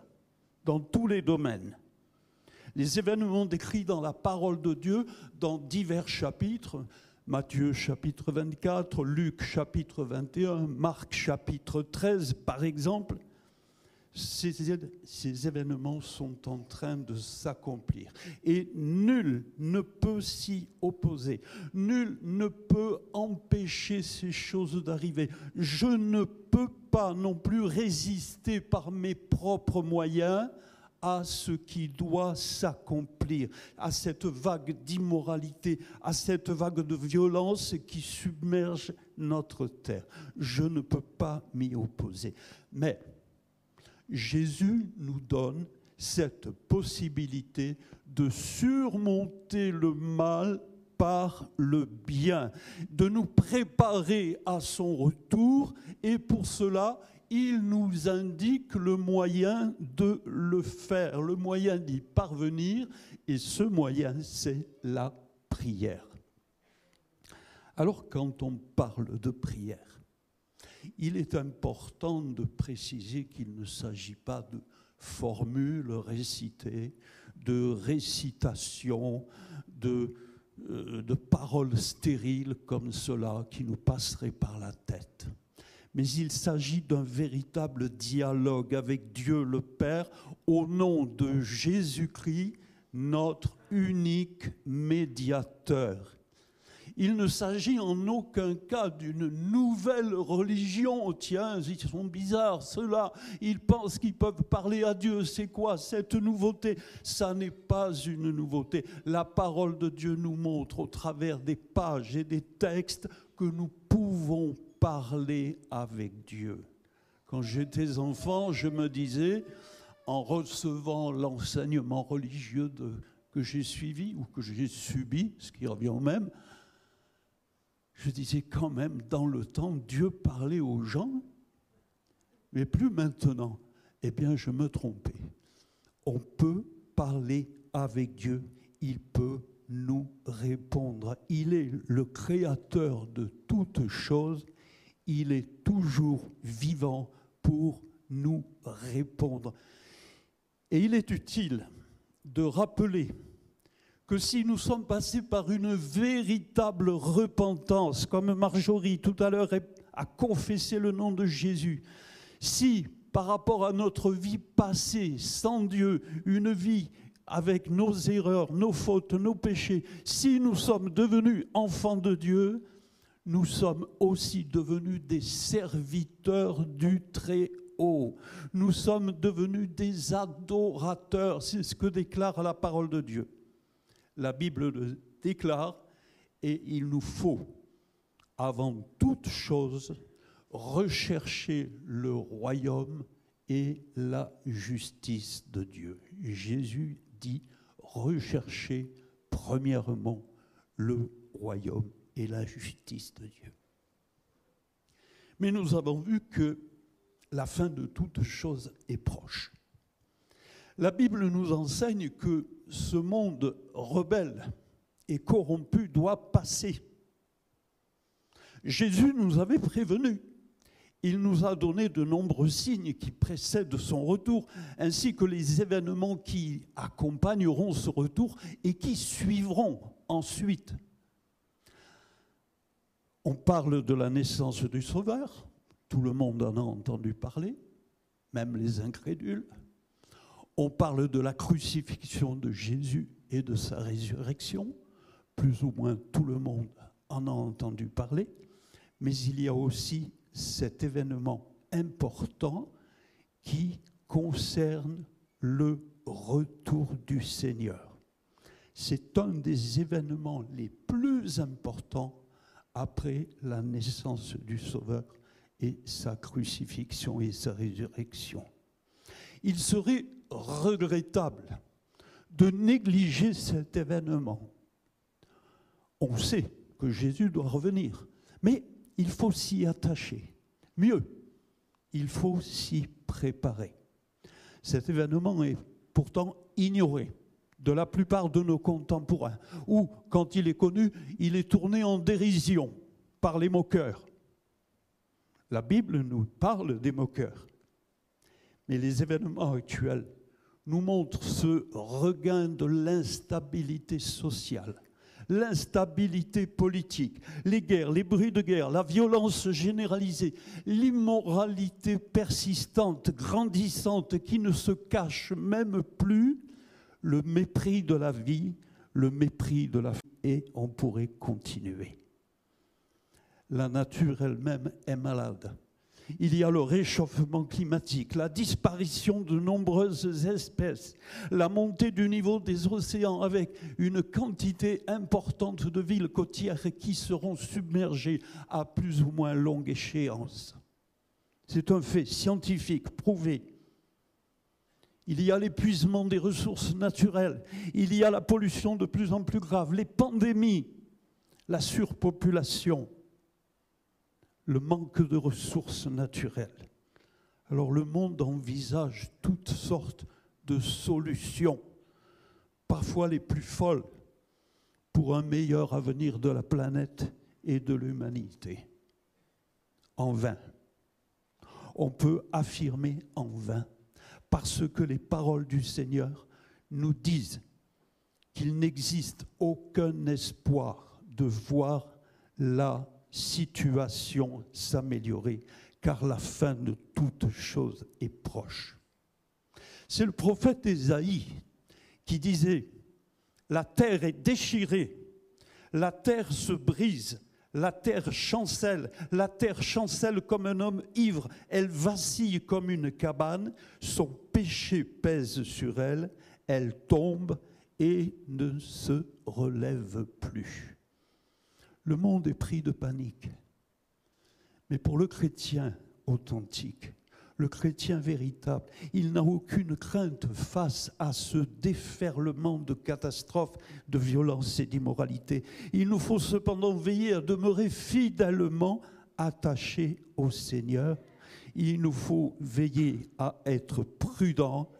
dans tous les domaines. Les événements décrits dans la parole de Dieu, dans divers chapitres, Matthieu chapitre 24, Luc chapitre 21, Marc chapitre 13 par exemple. Ces événements sont en train de s'accomplir et nul ne peut s'y opposer. Nul ne peut empêcher ces choses d'arriver. Je ne peux pas non plus résister par mes propres moyens à ce qui doit s'accomplir, à cette vague d'immoralité, à cette vague de violence qui submerge notre terre. Je ne peux pas m'y opposer. Mais Jésus nous donne cette possibilité de surmonter le mal par le bien, de nous préparer à son retour, et pour cela, il nous indique le moyen de le faire, le moyen d'y parvenir, et ce moyen, c'est la prière. Alors, quand on parle de prière, il est important de préciser qu'il ne s'agit pas de formules récitées, de récitations, de paroles stériles comme cela qui nous passeraient par la tête. Mais il s'agit d'un véritable dialogue avec Dieu le Père au nom de Jésus-Christ, notre unique médiateur. Il ne s'agit en aucun cas d'une nouvelle religion. Tiens, ils sont bizarres, ceux-là, ils pensent qu'ils peuvent parler à Dieu. C'est quoi cette nouveauté? Ça n'est pas une nouveauté. La parole de Dieu nous montre au travers des pages et des textes que nous pouvons parler avec Dieu. Quand j'étais enfant, je me disais, en recevant l'enseignement religieux que j'ai suivi ou que j'ai subi, ce qui revient au même, je disais quand même, dans le temps, Dieu parlait aux gens, mais plus maintenant. Eh bien, je me trompais. On peut parler avec Dieu, il peut nous répondre. Il est le créateur de toutes choses, il est toujours vivant pour nous répondre. Et il est utile de rappeler que si nous sommes passés par une véritable repentance, comme Marjorie tout à l'heure a confessé le nom de Jésus, si par rapport à notre vie passée sans Dieu, une vie avec nos erreurs, nos fautes, nos péchés, si nous sommes devenus enfants de Dieu, nous sommes aussi devenus des serviteurs du Très-Haut. Nous sommes devenus des adorateurs, c'est ce que déclare la parole de Dieu. La Bible le déclare, et il nous faut, avant toute chose, rechercher le royaume et la justice de Dieu. Jésus dit, recherchez premièrement le royaume et la justice de Dieu. Mais nous avons vu que la fin de toute chose est proche. La Bible nous enseigne que ce monde rebelle et corrompu doit passer. Jésus nous avait prévenus. Il nous a donné de nombreux signes qui précèdent son retour, ainsi que les événements qui accompagneront ce retour et qui suivront ensuite. On parle de la naissance du Sauveur. Tout le monde en a entendu parler, même les incrédules. On parle de la crucifixion de Jésus et de sa résurrection. Plus ou moins tout le monde en a entendu parler. Mais il y a aussi cet événement important qui concerne le retour du Seigneur. C'est un des événements les plus importants après la naissance du Sauveur et sa crucifixion et sa résurrection. Il serait regrettable de négliger cet événement. On sait que Jésus doit revenir, mais il faut s'y attacher. Mieux, il faut s'y préparer. Cet événement est pourtant ignoré de la plupart de nos contemporains, ou, quand il est connu, il est tourné en dérision par les moqueurs. La Bible nous parle des moqueurs. Mais les événements actuels nous montrent ce regain de l'instabilité sociale, l'instabilité politique, les guerres, les bruits de guerre, la violence généralisée, l'immoralité persistante, grandissante, qui ne se cache même plus, le mépris de la vie, le mépris de la foi, et on pourrait continuer. La nature elle-même est malade. Il y a le réchauffement climatique, la disparition de nombreuses espèces, la montée du niveau des océans avec une quantité importante de villes côtières qui seront submergées à plus ou moins longue échéance. C'est un fait scientifique, prouvé. Il y a l'épuisement des ressources naturelles, il y a la pollution de plus en plus grave, les pandémies, la surpopulation, le manque de ressources naturelles. Alors le monde envisage toutes sortes de solutions, parfois les plus folles, pour un meilleur avenir de la planète et de l'humanité. En vain. On peut affirmer en vain, parce que les paroles du Seigneur nous disent qu'il n'existe aucun espoir de voir la situation s'améliorer, car la fin de toute chose est proche. C'est le prophète Ésaïe qui disait « La terre est déchirée, la terre se brise, la terre chancelle comme un homme ivre, elle vacille comme une cabane, son péché pèse sur elle, elle tombe et ne se relève plus. » Le monde est pris de panique. Mais pour le chrétien authentique, le chrétien véritable, il n'a aucune crainte face à ce déferlement de catastrophes, de violence et d'immoralité. Il nous faut cependant veiller à demeurer fidèlement attachés au Seigneur. Il nous faut veiller à être prudents,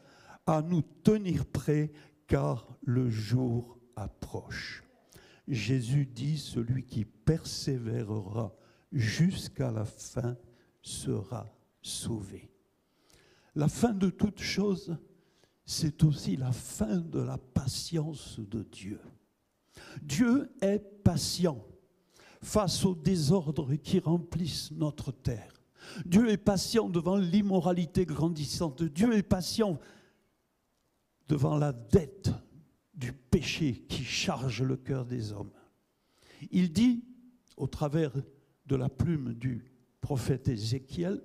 à nous tenir prêts, car le jour approche. Jésus dit, celui qui persévérera jusqu'à la fin sera sauvé. La fin de toute chose, c'est aussi la fin de la patience de Dieu. Dieu est patient face aux désordres qui remplissent notre terre. Dieu est patient devant l'immoralité grandissante. Dieu est patient devant la dette du péché qui charge le cœur des hommes. Il dit, au travers de la plume du prophète Ézéchiel,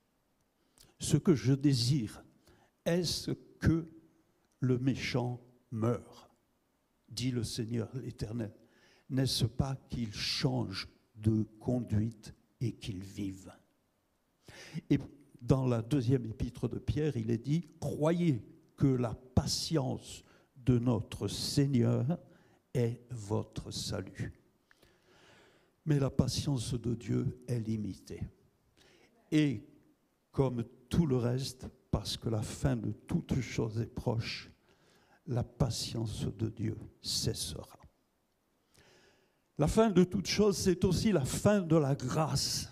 « Ce que je désire, est-ce que le méchant meure, dit le Seigneur l'Éternel. N'est-ce pas qu'il change de conduite et qu'il vive ?» Et dans la deuxième épître de Pierre, il est dit, « Croyez que la patience de notre Seigneur est votre salut. » Mais la patience de Dieu est limitée. Et comme tout le reste, parce que la fin de toute chose est proche, la patience de Dieu cessera. La fin de toute chose, c'est aussi la fin de la grâce.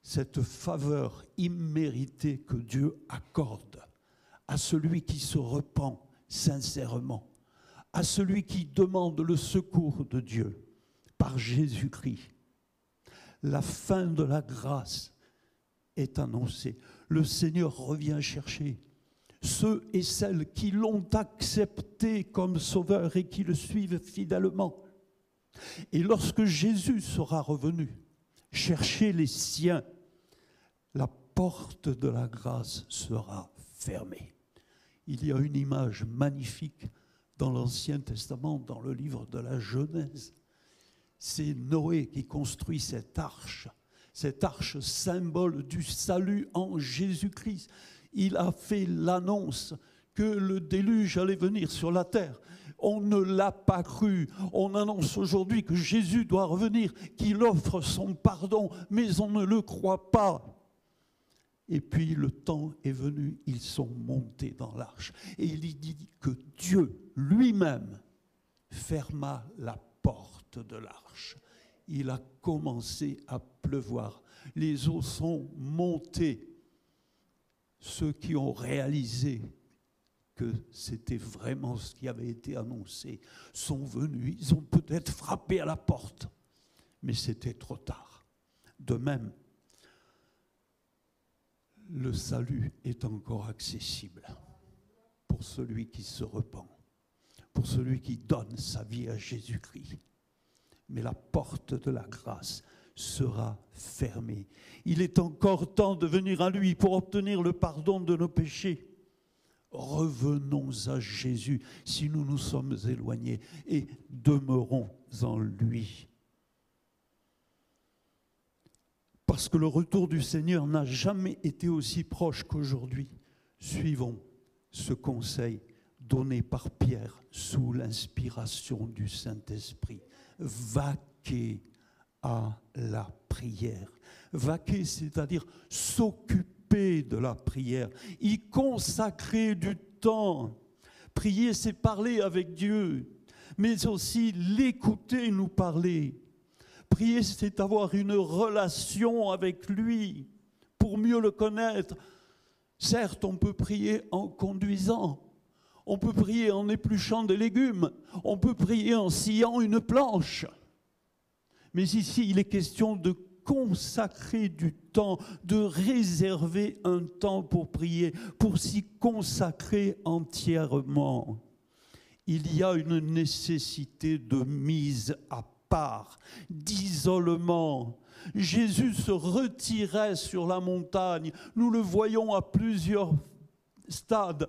Cette faveur imméritée que Dieu accorde à celui qui se repent sincèrement, à celui qui demande le secours de Dieu par Jésus-Christ. La fin de la grâce est annoncée. Le Seigneur revient chercher ceux et celles qui l'ont accepté comme sauveur et qui le suivent fidèlement. Et lorsque Jésus sera revenu chercher les siens, la porte de la grâce sera fermée. Il y a une image magnifique dans l'Ancien Testament, dans le livre de la Genèse. C'est Noé qui construit cette arche symbole du salut en Jésus-Christ. Il a fait l'annonce que le déluge allait venir sur la terre. On ne l'a pas cru. On annonce aujourd'hui que Jésus doit revenir, qu'il offre son pardon, mais on ne le croit pas. Et puis le temps est venu, ils sont montés dans l'arche. Et il dit que Dieu lui-même ferma la porte de l'arche. Il a commencé à pleuvoir. Les eaux sont montées. Ceux qui ont réalisé que c'était vraiment ce qui avait été annoncé, sont venus, ils ont peut-être frappé à la porte, mais c'était trop tard. De même, le salut est encore accessible pour celui qui se repent, pour celui qui donne sa vie à Jésus-Christ. Mais la porte de la grâce sera fermée. Il est encore temps de venir à lui pour obtenir le pardon de nos péchés. Revenons à Jésus si nous nous sommes éloignés et demeurons en lui. Parce que le retour du Seigneur n'a jamais été aussi proche qu'aujourd'hui. Suivons ce conseil donné par Pierre sous l'inspiration du Saint-Esprit. Vaquez à la prière. Vaquer, c'est-à-dire s'occuper de la prière, y consacrer du temps. Prier, c'est parler avec Dieu, mais aussi l'écouter nous parler. Prier, c'est avoir une relation avec lui pour mieux le connaître. Certes, on peut prier en conduisant, on peut prier en épluchant des légumes, on peut prier en sciant une planche. Mais ici, il est question de consacrer du temps, de réserver un temps pour prier, pour s'y consacrer entièrement. Il y a une nécessité de mise à part, d'isolement. Jésus se retirait sur la montagne. Nous le voyons à plusieurs stades,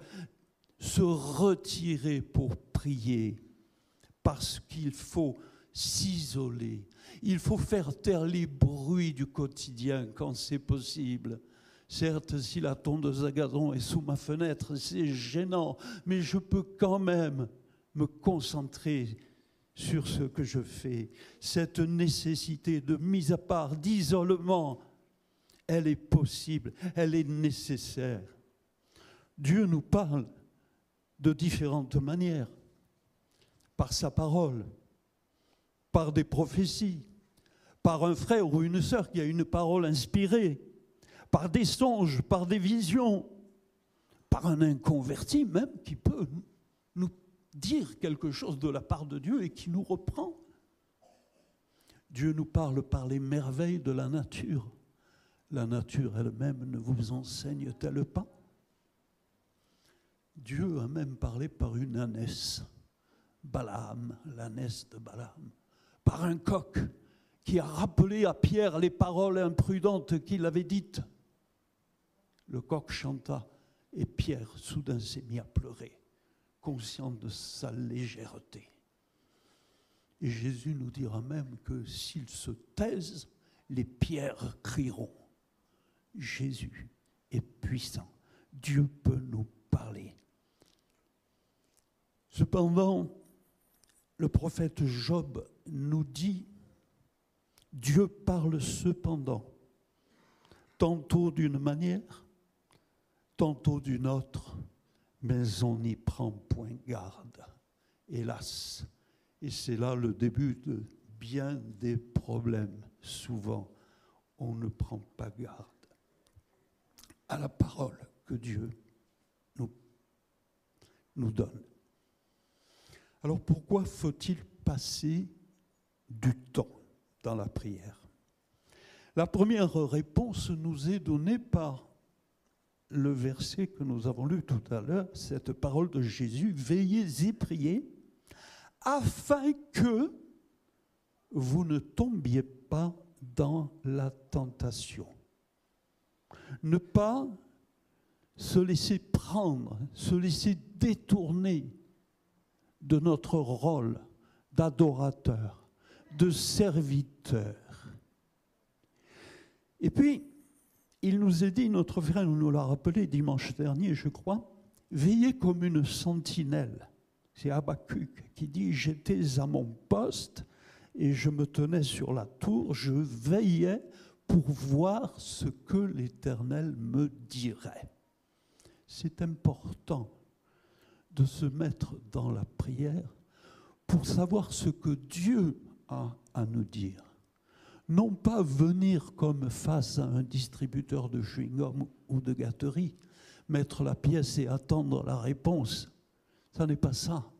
se retirer pour prier, parce qu'il faut s'isoler. Il faut faire taire les bruits du quotidien quand c'est possible. Certes, si la tondeuse à gazon est sous ma fenêtre, c'est gênant, mais je peux quand même me concentrer sur ce que je fais. Cette nécessité de mise à part, d'isolement, elle est possible, elle est nécessaire. Dieu nous parle de différentes manières, par sa parole, par des prophéties, par un frère ou une sœur qui a une parole inspirée, par des songes, par des visions, par un inconverti même qui peut nous dire quelque chose de la part de Dieu et qui nous reprend. Dieu nous parle par les merveilles de la nature. La nature elle-même ne vous enseigne-t-elle pas? Dieu a même parlé par une ânesse, Balaam, l'ânesse de Balaam, par un coq qui a rappelé à Pierre les paroles imprudentes qu'il avait dites. Le coq chanta et Pierre soudain s'est mis à pleurer, conscient de sa légèreté. Et Jésus nous dira même que s'ils se taisent, les pierres crieront. Jésus est puissant. Dieu peut nous parler. Cependant, le prophète Job nous dit, Dieu parle cependant, tantôt d'une manière, tantôt d'une autre, mais on n'y prend point garde, hélas. Et c'est là le début de bien des problèmes. Souvent, on ne prend pas garde à la parole que Dieu nous donne. Alors pourquoi faut-il passer du temps dans la prière? La première réponse nous est donnée par le verset que nous avons lu tout à l'heure, cette parole de Jésus, « Veillez et priez, afin que vous ne tombiez pas dans la tentation. » Ne pas se laisser prendre, se laisser détourner de notre rôle d'adorateur, de serviteur. Et puis, il nous est dit, notre frère nous l'a rappelé dimanche dernier, je crois, veillez comme une sentinelle. C'est Habakkuk qui dit, j'étais à mon poste et je me tenais sur la tour, je veillais pour voir ce que l'Éternel me dirait. C'est important de se mettre dans la prière pour savoir ce que Dieu a à nous dire. Non pas venir comme face à un distributeur de chewing-gum ou de gâterie, mettre la pièce et attendre la réponse. Ça n'est pas ça.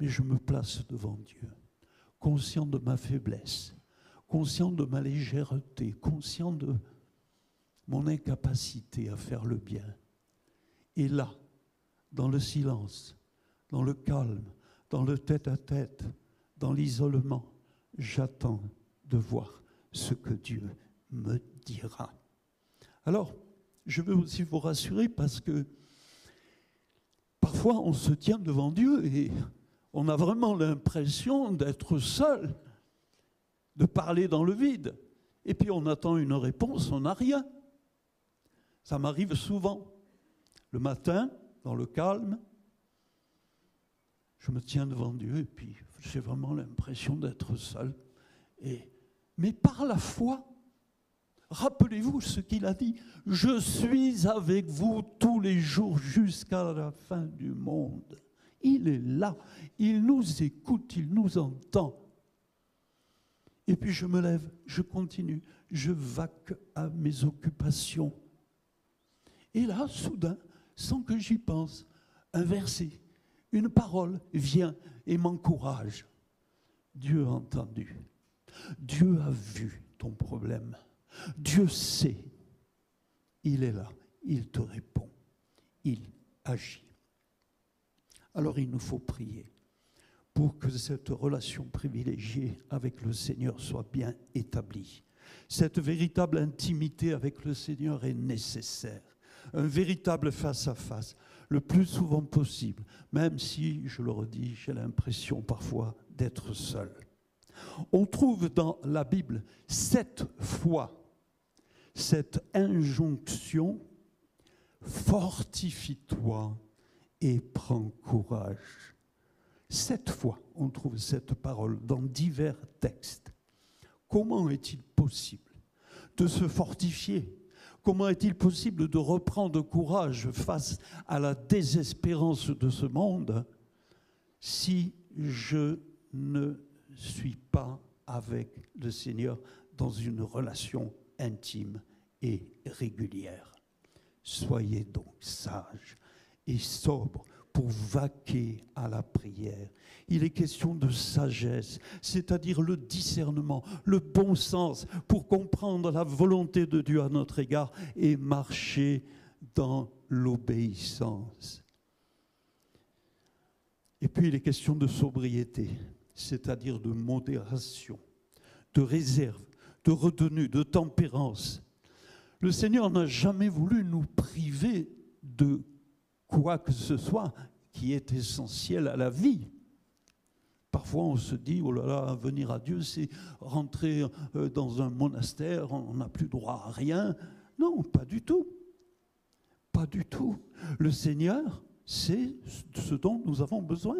Mais je me place devant Dieu, conscient de ma faiblesse, conscient de ma légèreté, conscient de mon incapacité à faire le bien. Et là, dans le silence, dans le calme, dans le tête-à-tête, dans l'isolement, j'attends de voir ce que Dieu me dira. Alors, je veux aussi vous rassurer parce que parfois on se tient devant Dieu et on a vraiment l'impression d'être seul, de parler dans le vide. Et puis on attend une réponse, on n'a rien. Ça m'arrive souvent. Le matin, dans le calme, je me tiens devant Dieu et puis j'ai vraiment l'impression d'être seul. Mais par la foi, rappelez-vous ce qu'il a dit. Je suis avec vous tous les jours jusqu'à la fin du monde. Il est là, il nous écoute, il nous entend. Et puis je me lève, je continue, je vaque à mes occupations. Et là, soudain, sans que j'y pense, un verset, une parole vient et m'encourage. Dieu a entendu, Dieu a vu ton problème, Dieu sait, il est là, il te répond, il agit. Alors il nous faut prier pour que cette relation privilégiée avec le Seigneur soit bien établie. Cette véritable intimité avec le Seigneur est nécessaire. Un véritable face-à-face, le plus souvent possible, même si, je le redis, j'ai l'impression parfois d'être seul. On trouve dans la Bible 7 fois cette injonction « fortifie-toi et prends courage ». 7 fois, on trouve cette parole dans divers textes. Comment est-il possible de se fortifier? Comment est-il possible de reprendre courage face à la désespérance de ce monde si je ne suis pas avec le Seigneur dans une relation intime et régulière? Soyez donc sages et sobres pour vaquer à la prière. Il est question de sagesse, c'est-à-dire le discernement, le bon sens pour comprendre la volonté de Dieu à notre égard et marcher dans l'obéissance. Et puis il est question de sobriété, c'est-à-dire de modération, de réserve, de retenue, de tempérance. Le Seigneur n'a jamais voulu nous priver de quoi que ce soit qui est essentiel à la vie. Parfois on se dit, oh là là, venir à Dieu, c'est rentrer dans un monastère, on n'a plus droit à rien. Non, pas du tout. Pas du tout. Le Seigneur, c'est ce dont nous avons besoin.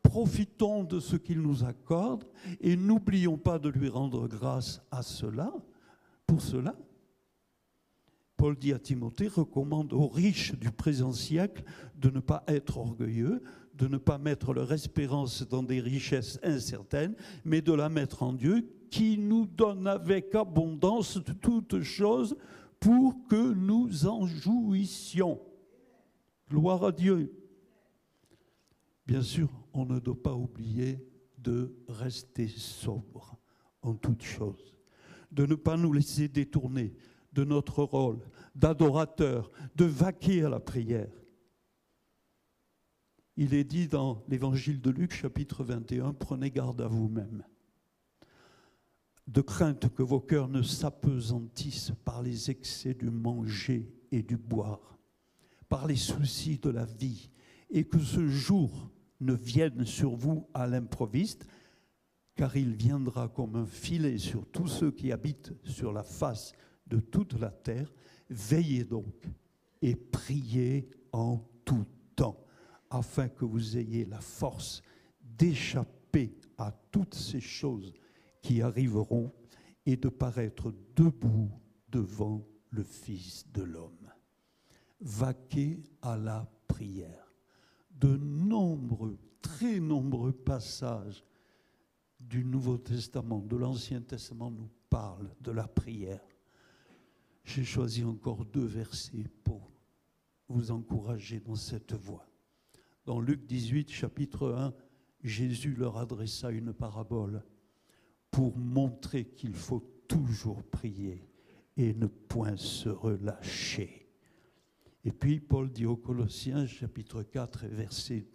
Profitons de ce qu'il nous accorde et n'oublions pas de lui rendre grâce à cela, pour cela. Paul dit à Timothée, recommande aux riches du présent siècle de ne pas être orgueilleux, de ne pas mettre leur espérance dans des richesses incertaines, mais de la mettre en Dieu, qui nous donne avec abondance de toutes choses pour que nous en jouissions. Gloire à Dieu. Bien sûr, on ne doit pas oublier de rester sobre en toutes choses, de ne pas nous laisser détourner de notre rôle d'adorateur, de vaquer à la prière. Il est dit dans l'évangile de Luc, chapitre 21, « Prenez garde à vous-même, de crainte que vos cœurs ne s'apesantissent par les excès du manger et du boire, par les soucis de la vie, et que ce jour ne vienne sur vous à l'improviste, car il viendra comme un filet sur tous ceux qui habitent sur la face de toute la terre. Veillez donc et priez en tout temps, afin que vous ayez la force d'échapper à toutes ces choses qui arriveront et de paraître debout devant le Fils de l'homme. » Vaquez à la prière. De nombreux, très nombreux passages du Nouveau Testament, de l'Ancien Testament nous parlent de la prière. J'ai choisi encore 2 versets pour vous encourager dans cette voie. Dans Luc 18, chapitre 1, Jésus leur adressa une parabole pour montrer qu'il faut toujours prier et ne point se relâcher. Et puis Paul dit aux Colossiens, chapitre 4, verset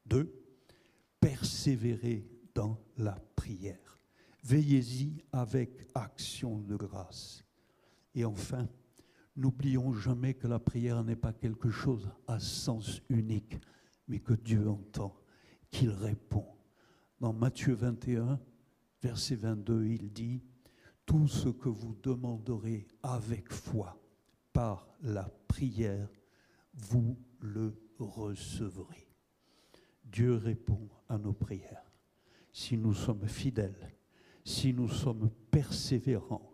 2, « Persévérez dans la prière, veillez-y avec action de grâce. » Et enfin, n'oublions jamais que la prière n'est pas quelque chose à sens unique, mais que Dieu entend, qu'il répond. Dans Matthieu 21, verset 22, il dit « Tout ce que vous demanderez avec foi par la prière, vous le recevrez. » Dieu répond à nos prières. Si nous sommes fidèles, si nous sommes persévérants,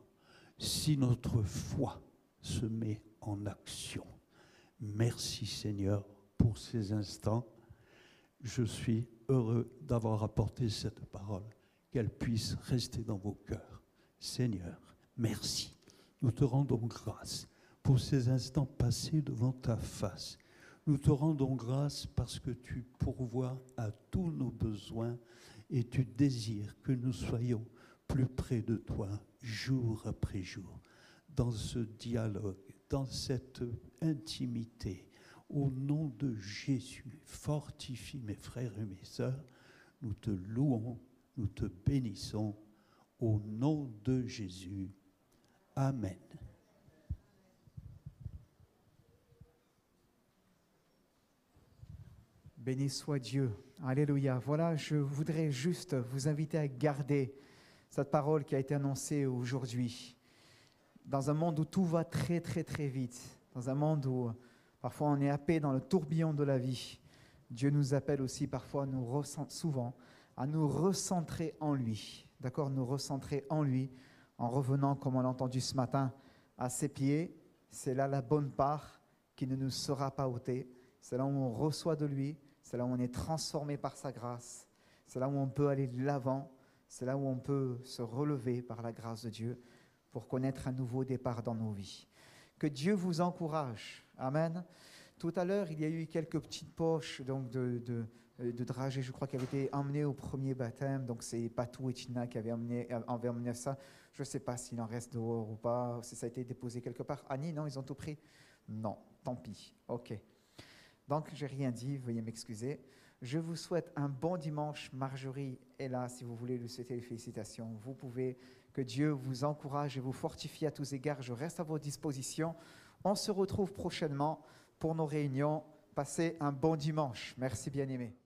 si notre foi se met en action. Merci Seigneur pour ces instants. Je suis heureux d'avoir apporté cette parole, qu'elle puisse rester dans vos cœurs. Seigneur, merci. Nous te rendons grâce pour ces instants passés devant ta face. Nous te rendons grâce parce que tu pourvois à tous nos besoins et tu désires que nous soyons plus près de toi jour après jour, dans ce dialogue, dans cette intimité. Au nom de Jésus, fortifie mes frères et mes sœurs, nous te louons, nous te bénissons, au nom de Jésus. Amen. Béni soit Dieu. Alléluia. Voilà, je voudrais juste vous inviter à garder cette parole qui a été annoncée aujourd'hui. Dans un monde où tout va très, très, très vite, dans un monde où parfois on est happé dans le tourbillon de la vie, Dieu nous appelle aussi parfois, souvent, à nous recentrer en lui. D'accord ? Nous recentrer en lui, en revenant, comme on l'a entendu ce matin, à ses pieds. C'est là la bonne part qui ne nous sera pas ôtée. C'est là où on reçoit de lui. C'est là où on est transformé par sa grâce. C'est là où on peut aller de l'avant. C'est là où on peut se relever par la grâce de Dieu pour connaître un nouveau départ dans nos vies. Que Dieu vous encourage. Amen. Tout à l'heure, il y a eu quelques petites poches donc de dragées, je crois, qui avaient été emmenées au premier baptême. Donc, c'est Patou et Tina qui avaient emmené ça. Je ne sais pas s'il en reste dehors ou pas, si ça a été déposé quelque part. Annie, non, ils ont tout pris? Non, tant pis. OK. Donc, je n'ai rien dit, veuillez m'excuser. Je vous souhaite un bon dimanche. Marjorie est là, si vous voulez lui souhaiter les félicitations. Vous pouvez, que Dieu vous encourage et vous fortifie à tous égards. Je reste à vos dispositions. On se retrouve prochainement pour nos réunions. Passez un bon dimanche. Merci, bien-aimés.